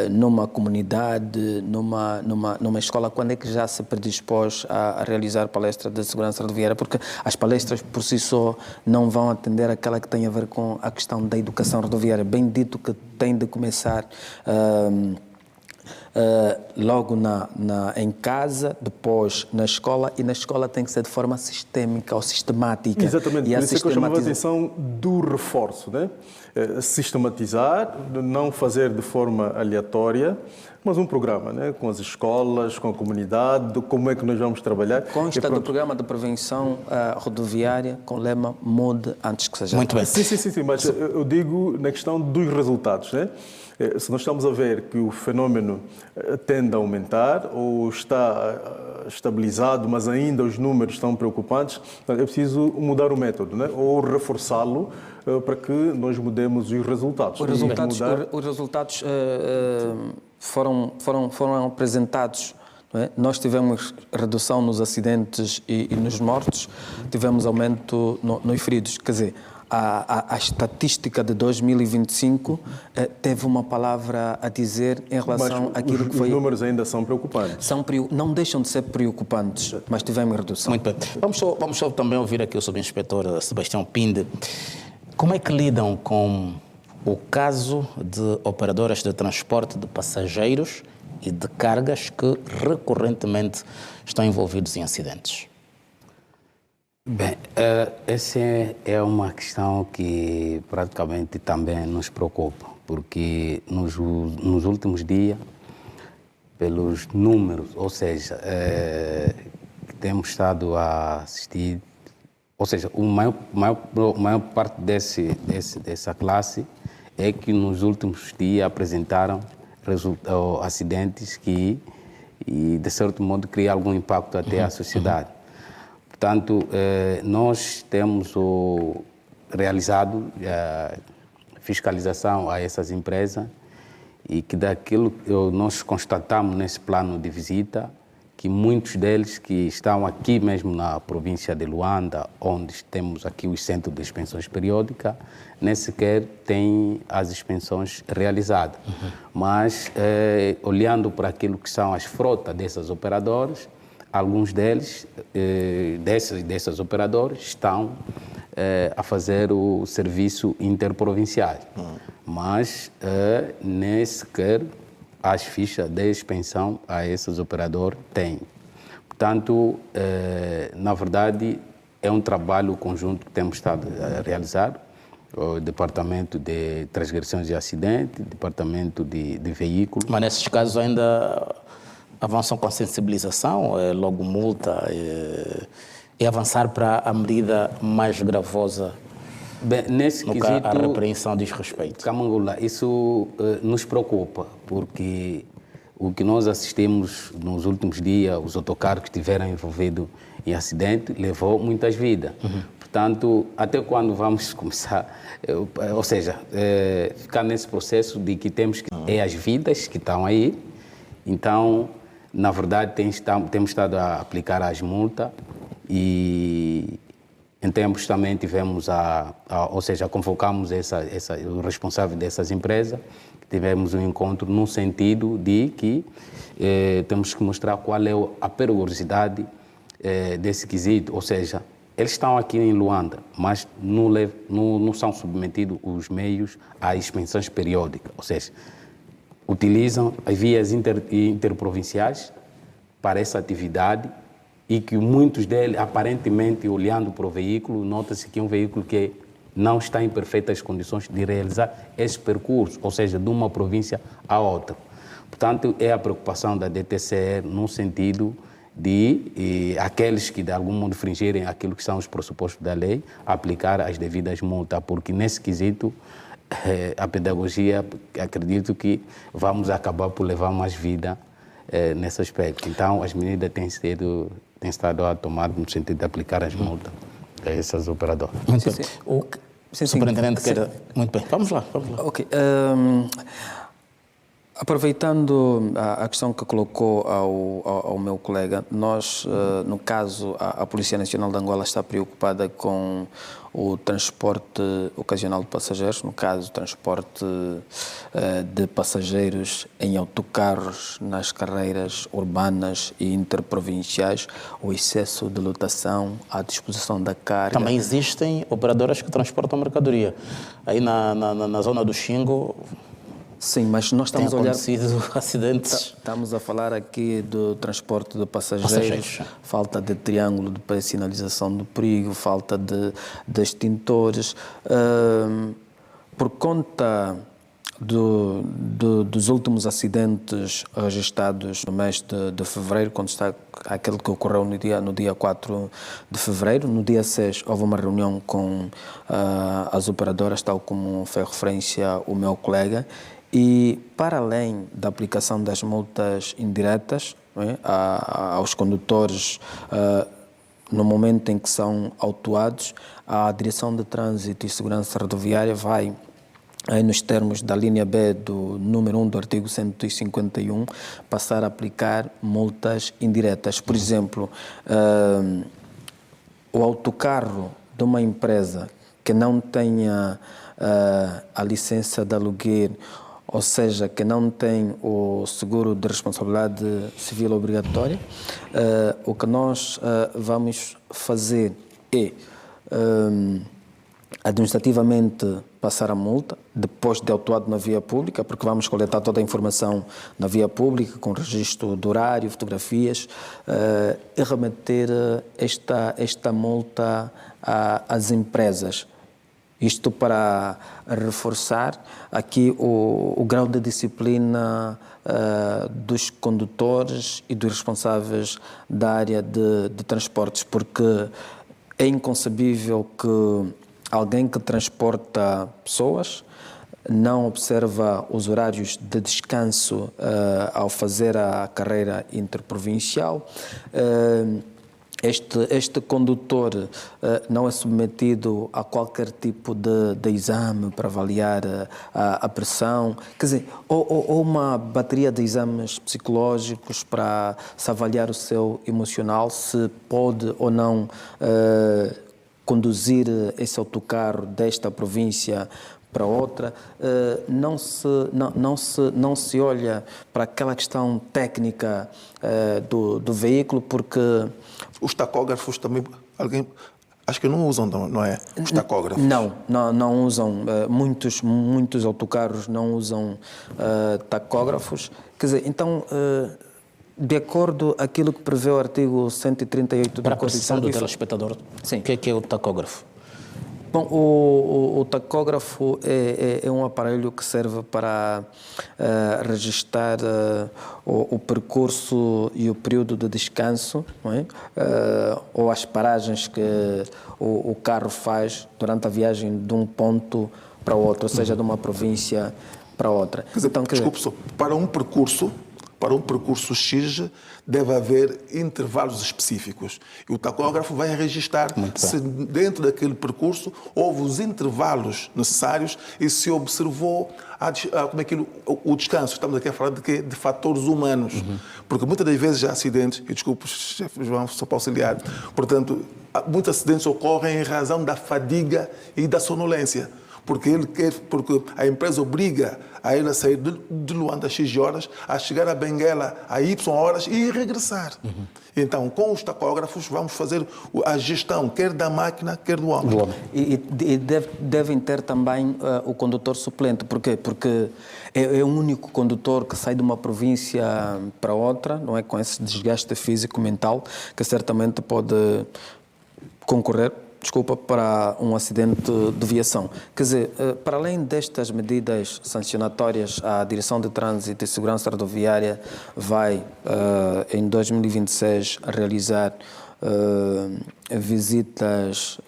Numa comunidade, numa escola, quando é que já se predispôs a realizar palestra de segurança rodoviária? Porque as palestras por si só não vão atender aquela que tem a ver com a questão da educação rodoviária. Bem dito que tem de começar logo em casa, depois na escola, e na escola tem que ser de forma sistémica ou sistemática. Exatamente, por isso é que eu chamava a atenção do reforço, né? Sistematizar, não fazer de forma aleatória, mas um programa, né? Com as escolas, com a comunidade, como é que nós vamos trabalhar. Consta do programa de prevenção rodoviária com o lema Mude antes que seja. Muito bem. Sim, mas eu digo na questão dos resultados, né? Se nós estamos a ver que o fenómeno tende a aumentar ou está estabilizado, mas ainda os números estão preocupantes, é preciso mudar o método, né? Ou reforçá-lo para que nós mudemos os resultados. Os resultados foram apresentados. Não é? Nós tivemos redução nos acidentes e nos mortos, tivemos aumento nos feridos. Quer dizer, a estatística de 2025 teve uma palavra a dizer em relação àquilo que foi... Os números ainda são preocupantes. Não deixam de ser preocupantes, mas tivemos redução. Muito bem. Vamos só também ouvir aqui o subinspetor Sebastião Pinde. Como é que lidam com o caso de operadoras de transporte de passageiros e de cargas que recorrentemente estão envolvidos em acidentes? Bem, essa é uma questão que praticamente também nos preocupa, porque nos últimos dias, pelos números, ou seja, que temos estado a assistir, ou seja, a maior parte dessa classe é que nos últimos dias apresentaram acidentes que, de certo modo, criam algum impacto até à sociedade. Portanto, nós temos realizado fiscalização a essas empresas e que daquilo que nós constatamos nesse plano de visita, que muitos deles que estão aqui mesmo na província de Luanda, onde temos aqui os centros de expensões periódicas, nem sequer têm as expensões realizadas. Mas, olhando para aquilo que são as frotas dessas operadoras, alguns deles, desses operadores, estão a fazer o serviço interprovincial, mas nem sequer as fichas de expensão a esses operadores têm. Portanto, na verdade, é um trabalho conjunto que temos estado a realizar, o Departamento de Transgressões e Acidentes, Departamento de Veículos. Mas nesses casos ainda avançam com a sensibilização, logo multa, e avançar para a medida mais gravosa. Bem, nesse no quesito, que a repreensão diz respeito. Camangola, isso nos preocupa, porque o que nós assistimos nos últimos dias, os autocarros que estiveram envolvidos em acidente, levou muitas vidas. Portanto, até quando vamos começar, ou seja, ficar nesse processo de que temos que é as vidas que estão aí, então, na verdade, temos estado a aplicar as multas e em tempos também tivemos ou seja, convocamos o responsável dessas empresas, tivemos um encontro no sentido de que temos que mostrar qual é a perigosidade desse quesito, ou seja, eles estão aqui em Luanda, mas não são submetidos os meios a expensões periódicas, ou seja, utilizam as vias interprovinciais para essa atividade e que muitos deles, aparentemente, olhando para o veículo, nota-se que é um veículo que não está em perfeitas condições de realizar esse percurso, ou seja, de uma província a outra. Portanto, é a preocupação da DTCE no sentido de aqueles que de algum modo infringirem aquilo que são os pressupostos da lei, aplicar as devidas multas, porque nesse quesito a pedagogia, acredito que vamos acabar por levar mais vida nesse aspecto. Então, as medidas têm estado a tomar no sentido de aplicar as multas a essas operadoras. Muito bem. O superintendente quer... Muito bem, vamos lá. Ok. Aproveitando a questão que colocou ao meu colega, nós, no caso, a Polícia Nacional de Angola está preocupada com o transporte ocasional de passageiros, no caso, transporte de passageiros em autocarros nas carreiras urbanas e interprovinciais, o excesso de lotação, a disposição da carga. Também existem operadoras que transportam mercadoria. Aí na zona do Xingo... Sim, mas nós estamos a olhar... acontecido acidentes. Estamos a falar aqui do transporte de passageiros, falta de triângulo de sinalização do perigo, falta de extintores. Por conta dos últimos acidentes registrados no mês de fevereiro, quando está aquele que ocorreu no dia 4 de fevereiro, no dia 6 houve uma reunião com as operadoras, tal como fez referência o meu colega, e, para além da aplicação das multas indiretas aos condutores no momento em que são autuados, a Direção de Trânsito e Segurança Rodoviária vai, nos termos da linha B do número 1 do artigo 151, passar a aplicar multas indiretas. Por exemplo, o autocarro de uma empresa que não tenha a licença de aluguer, ou seja, que não tem o seguro de responsabilidade civil obrigatória, o que nós vamos fazer é administrativamente passar a multa, depois de autuado na via pública, porque vamos coletar toda a informação na via pública, com registro do horário, fotografias, e remeter esta multa às empresas. Isto para reforçar aqui o grau de disciplina dos condutores e dos responsáveis da área de transportes, porque é inconcebível que alguém que transporta pessoas não observa os horários de descanso ao fazer a carreira interprovincial. Este condutor não é submetido a qualquer tipo de exame para avaliar a pressão, quer dizer, ou uma bateria de exames psicológicos para se avaliar o seu emocional, se pode ou não conduzir esse autocarro desta província para outra, não se olha para aquela questão técnica do veículo, porque... Os tacógrafos também, acho que não usam, não é? Os tacógrafos. Não usam. Muitos autocarros não usam tacógrafos. Quer dizer, então, de acordo com aquilo que prevê o artigo 138 do Para a Código de percepção do Serviço... telespectador, Sim. o que é o tacógrafo? Bom, o tacógrafo é um aparelho que serve para registrar o percurso e o período de descanso, não é? Ou as paragens que o carro faz durante a viagem de um ponto para outro, ou seja, de uma província para outra. Quer dizer, desculpe só, para um percurso X deve haver intervalos específicos. E o tacógrafo vai registrar se dentro daquele percurso houve os intervalos necessários e se observou o descanso. Estamos aqui a falar de quê? De fatores humanos. Porque muitas das vezes há acidentes, e desculpe, chefe João, só para auxiliar, portanto, muitos acidentes ocorrem em razão da fadiga e da sonolência. Porque a empresa obriga a ele a sair de Luanda a X horas, a chegar a Benguela a Y horas e regressar. Então, com os tacógrafos, vamos fazer a gestão, quer da máquina, quer do homem. E devem ter também o condutor suplente. Por quê? Porque é o único condutor que sai de uma província para outra, não é? Com esse desgaste físico mental, que certamente pode concorrer para um acidente de viação. Quer dizer, para além destas medidas sancionatórias, a Direção de Trânsito e Segurança Rodoviária vai, em 2026, realizar visitas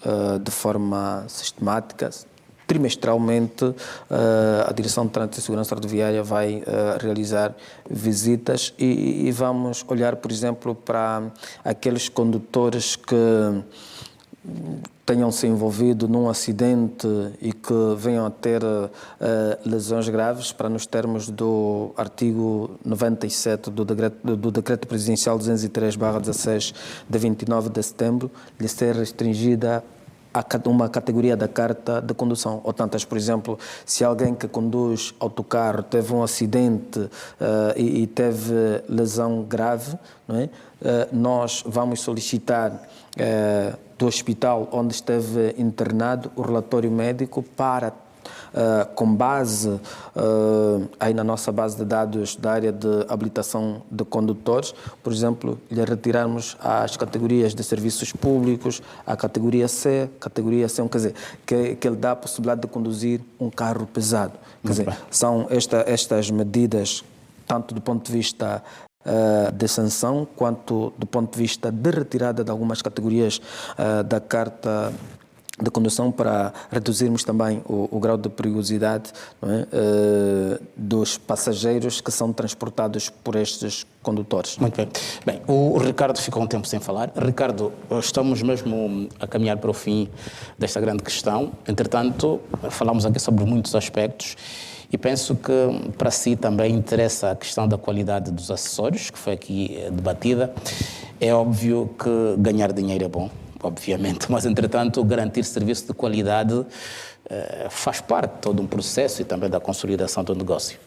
de forma sistemática. Trimestralmente, a Direção de Trânsito e Segurança Rodoviária vai realizar visitas e vamos olhar, por exemplo, para aqueles condutores que tenham se envolvido num acidente e que venham a ter lesões graves, para nos termos do artigo 97 do Decreto Presidencial 203/16 de 29 de setembro, lhe ser restringida uma categoria da carta de condução. Ou tantas, por exemplo, se alguém que conduz autocarro teve um acidente e teve lesão grave, não é? Nós vamos solicitar do hospital onde esteve internado o relatório médico para, com base aí na nossa base de dados da área de habilitação de condutores, por exemplo, lhe retirarmos as categorias de serviços públicos, a categoria C, categoria C1, quer dizer, que ele dá a possibilidade de conduzir um carro pesado. Quer dizer, são estas medidas, tanto do ponto de vista de sanção, quanto do ponto de vista de retirada de algumas categorias da carta de condução, para reduzirmos também o grau de perigosidade, não é? Dos passageiros que são transportados por estes condutores. Muito bem. Bem, o Ricardo ficou um tempo sem falar. Ricardo, estamos mesmo a caminhar para o fim desta grande questão. Entretanto, falamos aqui sobre muitos aspectos e penso que para si também interessa a questão da qualidade dos acessórios, que foi aqui debatida. É óbvio que ganhar dinheiro é bom, obviamente, mas, entretanto, garantir serviço de qualidade faz parte de todo um processo e também da consolidação do negócio.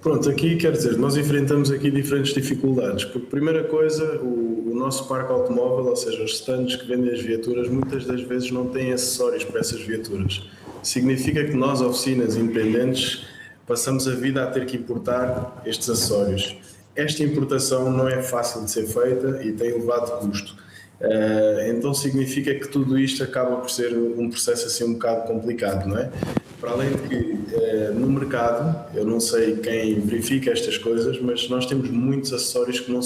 Pronto, aqui quer dizer, nós enfrentamos aqui diferentes dificuldades, porque, primeira coisa, o nosso parque automóvel, ou seja, os stands que vendem as viaturas, muitas das vezes não têm acessórios para essas viaturas. Significa que nós, oficinas independentes, passamos a vida a ter que importar estes acessórios. Esta importação não é fácil de ser feita e tem elevado custo. Então significa que tudo isto acaba por ser um processo assim um bocado complicado, não é? Para além de que no mercado, eu não sei quem verifica estas coisas, mas nós temos muitos acessórios que não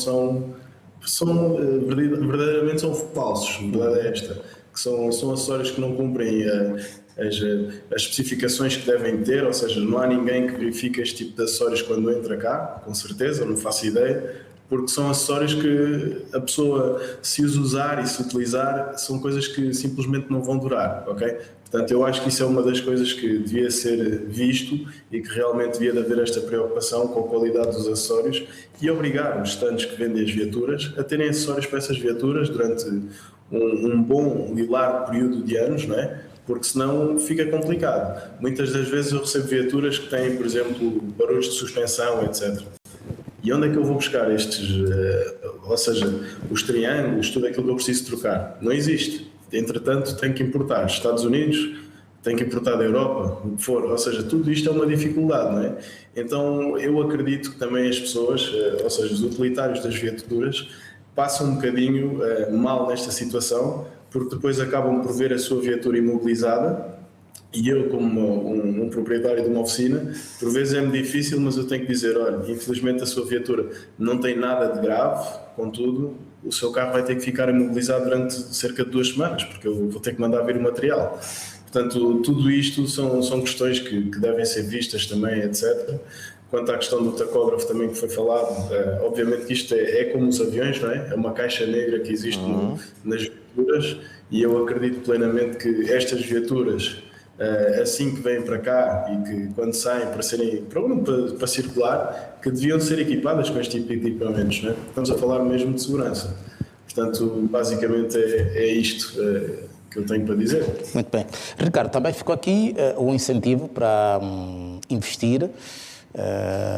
verdadeiramente são falsos, a verdade é esta, que são acessórios que não cumprem as especificações que devem ter, ou seja, não há ninguém que verifique este tipo de acessórios quando entra cá, com certeza, não faço ideia, porque são acessórios que a pessoa, se os usar e se utilizar, são coisas que simplesmente não vão durar, ok? Portanto, eu acho que isso é uma das coisas que devia ser visto e que realmente devia de haver esta preocupação com a qualidade dos acessórios e obrigar os stands que vendem as viaturas a terem acessórios para essas viaturas durante um bom e largo período de anos, não é? Porque senão fica complicado. Muitas das vezes eu recebo viaturas que têm, por exemplo, barulhos de suspensão, etc. E onde é que eu vou buscar estes, ou seja, os triângulos, tudo aquilo que eu preciso trocar? Não existe. Entretanto, tenho que importar Estados Unidos, tenho que importar da Europa, o que for. Ou seja, tudo isto é uma dificuldade, não é? Então, eu acredito que também as pessoas, ou seja, os utilitários das viaturas, passam um bocadinho mal nesta situação, porque depois acabam por ver a sua viatura imobilizada. E eu, como um proprietário de uma oficina, por vezes é-me difícil, mas eu tenho que dizer, olha, infelizmente a sua viatura não tem nada de grave, contudo, o seu carro vai ter que ficar imobilizado durante cerca de 2 semanas, porque eu vou ter que mandar vir o material. Portanto, tudo isto são questões que devem ser vistas também, etc. Quanto à questão do tacógrafo também que foi falado, obviamente que isto é como os aviões, não é? É uma caixa negra que existe nas viaturas, e eu acredito plenamente que estas viaturas, assim que vêm para cá e que quando saem para circular, que deviam ser equipadas com este tipo de equipamentos, não é? Estamos a falar mesmo de segurança. Portanto, basicamente é isto que eu tenho para dizer. Muito bem. Ricardo, também ficou aqui o incentivo para investir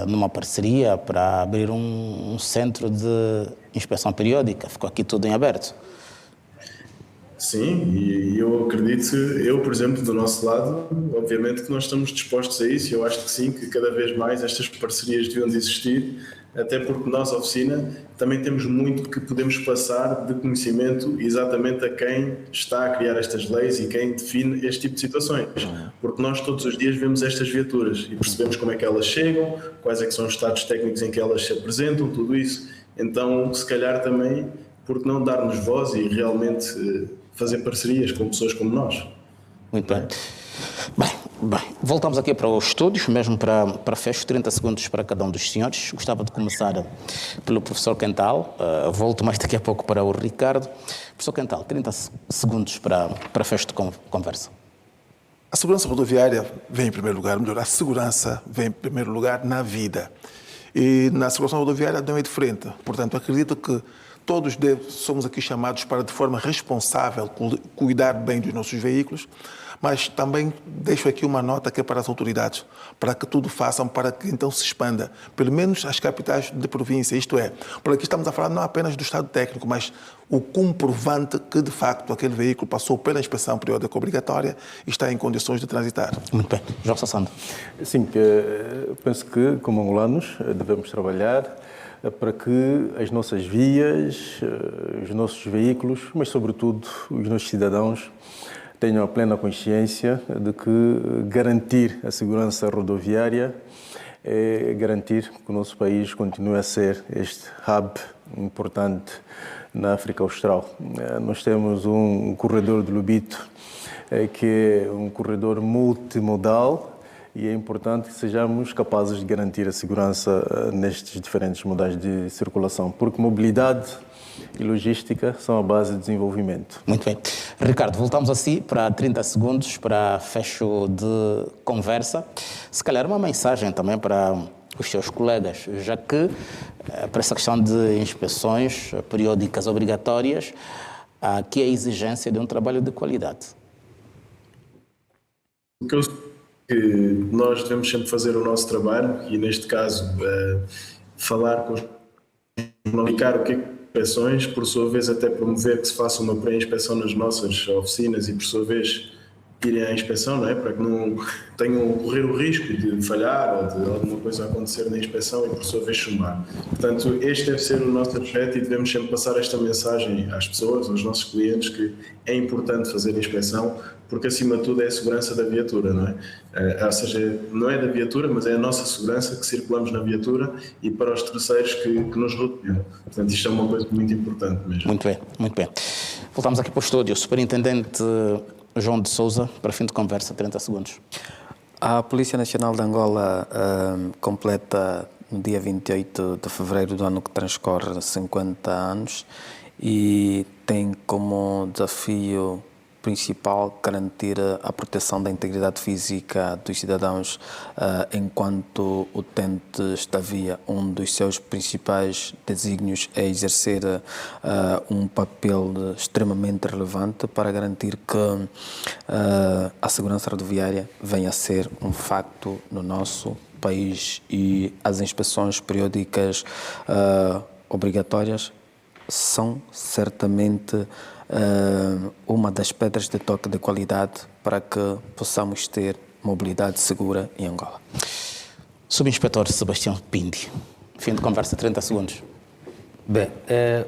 numa parceria para abrir um centro de inspeção periódica. Ficou aqui tudo em aberto. Sim, e eu acredito, por exemplo, do nosso lado, obviamente que nós estamos dispostos a isso, e eu acho que sim, que cada vez mais estas parcerias deviam de existir, até porque nós, oficina, também temos muito que podemos passar de conhecimento exatamente a quem está a criar estas leis e quem define este tipo de situações. Porque nós todos os dias vemos estas viaturas e percebemos como é que elas chegam, quais é que são os estados técnicos em que elas se apresentam, tudo isso. Então, se calhar também, porque não dar-nos voz e realmente fazer parcerias com pessoas como nós. Muito bem. Bem, voltamos aqui para os estúdios, mesmo para fecho, 30 segundos para cada um dos senhores. Gostava de começar pelo professor Quental, volto mais daqui a pouco para o Ricardo. Professor Quental, 30 segundos para fecho de conversa. A segurança rodoviária vem em primeiro lugar, melhor, a segurança vem em primeiro lugar na vida. E na segurança rodoviária não é diferente. Portanto, acredito que todos somos aqui chamados para, de forma responsável, cuidar bem dos nossos veículos, mas também deixo aqui uma nota que é para as autoridades, para que tudo façam, para que então se expanda, pelo menos as capitais de província, isto é, por aqui estamos a falar não apenas do estado técnico, mas o comprovante que, de facto, aquele veículo passou pela inspeção periódica obrigatória e está em condições de transitar. Muito bem. Jorge Sassando. Sim, penso que, como angolanos, devemos trabalhar para que as nossas vias, os nossos veículos, mas sobretudo os nossos cidadãos, tenham a plena consciência de que garantir a segurança rodoviária é garantir que o nosso país continue a ser este hub importante na África Austral. Nós temos um corredor de Lobito, que é um corredor multimodal, e é importante que sejamos capazes de garantir a segurança nestes diferentes modais de circulação, porque mobilidade e logística são a base de desenvolvimento. Muito bem. Ricardo, voltamos assim para 30 segundos para fecho de conversa. Se calhar uma mensagem também para os seus colegas, já que para essa questão de inspeções periódicas obrigatórias, há aqui a exigência de um trabalho de qualidade. O que eu que nós devemos sempre fazer o nosso trabalho e, neste caso, falar com os comunicar o que é inspeções, por sua vez até promover que se faça uma pré-inspeção nas nossas oficinas e, por sua vez, irem à inspeção, não é? Para que não tenham correr o risco de falhar ou de alguma coisa acontecer na inspeção e, por sua vez, chumbar. Portanto, este deve ser o nosso objeto e devemos sempre passar esta mensagem às pessoas, aos nossos clientes, que é importante fazer a inspeção, porque, acima de tudo, é a segurança da viatura, não é? Ou seja, não é da viatura, mas é a nossa segurança que circulamos na viatura e para os terceiros que nos rodeiam. Portanto, isto é uma coisa muito importante mesmo. Muito bem, muito bem. Voltamos aqui para o estúdio. Superintendente João de Sousa, para fim de conversa, 30 segundos. A Polícia Nacional de Angola completa no dia 28 de fevereiro do ano que transcorre 50 anos e tem como desafio principal garantir a proteção da integridade física dos cidadãos, enquanto utente esta via. Um dos seus principais desígnios é exercer um papel extremamente relevante para garantir que a segurança rodoviária venha a ser um facto no nosso país, e as inspeções periódicas obrigatórias são certamente uma das pedras de toque de qualidade para que possamos ter mobilidade segura em Angola. Subinspetor Sebastião Pindi, fim de conversa, 30 segundos. Bem,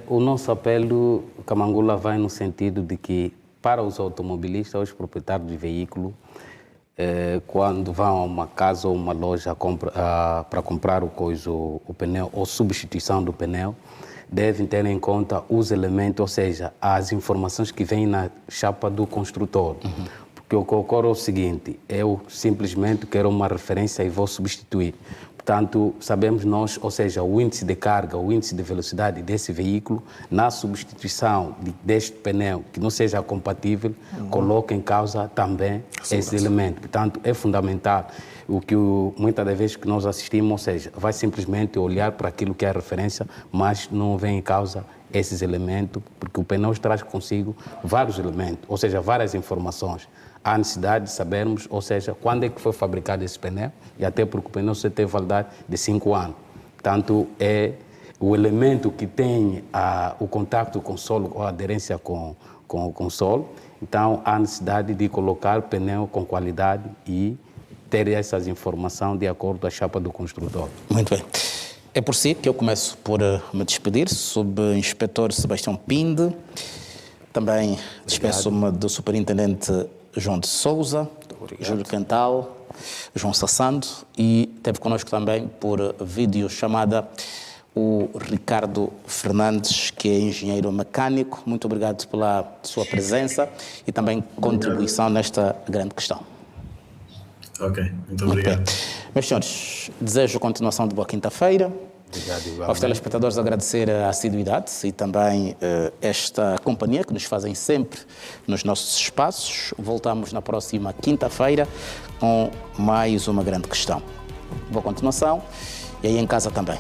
o nosso apelo, Camangola, vai no sentido de que, para os automobilistas, os proprietários de veículo, quando vão a uma casa ou uma loja para comprar o pneu ou substituição do pneu, devem ter em conta os elementos, ou seja, as informações que vêm na chapa do construtor. Porque o que ocorre é o seguinte: eu simplesmente quero uma referência e vou substituir. Portanto, sabemos nós, ou seja, o índice de carga, o índice de velocidade desse veículo, na substituição deste pneu que não seja compatível, coloca em causa também esse elemento. Portanto, é fundamental o que muitas das vezes que nós assistimos, ou seja, vai simplesmente olhar para aquilo que é a referência, mas não vem em causa esses elementos, porque o pneu traz consigo vários elementos, ou seja, várias informações. Há necessidade de sabermos, ou seja, quando é que foi fabricado esse pneu, e até porque o pneu só tem validade de 5 anos. Portanto, é o elemento que tem o contato com o solo, ou a aderência com o solo. Então, há necessidade de colocar pneu com qualidade e ter essas informações de acordo com a chapa do construtor. Muito bem. É por si que eu começo por me despedir, Subinspetor Sebastião Pinde. Também despeço-me do Superintendente João de Souza, Júlio Quental, João Sassando, e teve connosco também por videochamada o Ricardo Fernandes, que é engenheiro mecânico. Muito obrigado pela sua presença e também contribuição nesta grande questão. Ok, muito obrigado. Meus senhores, desejo continuação de boa quinta-feira. Obrigado, aos telespectadores agradecer a assiduidade e também esta companhia que nos fazem sempre nos nossos espaços. Voltamos na próxima quinta-feira com mais uma grande questão. Boa continuação e aí em casa também.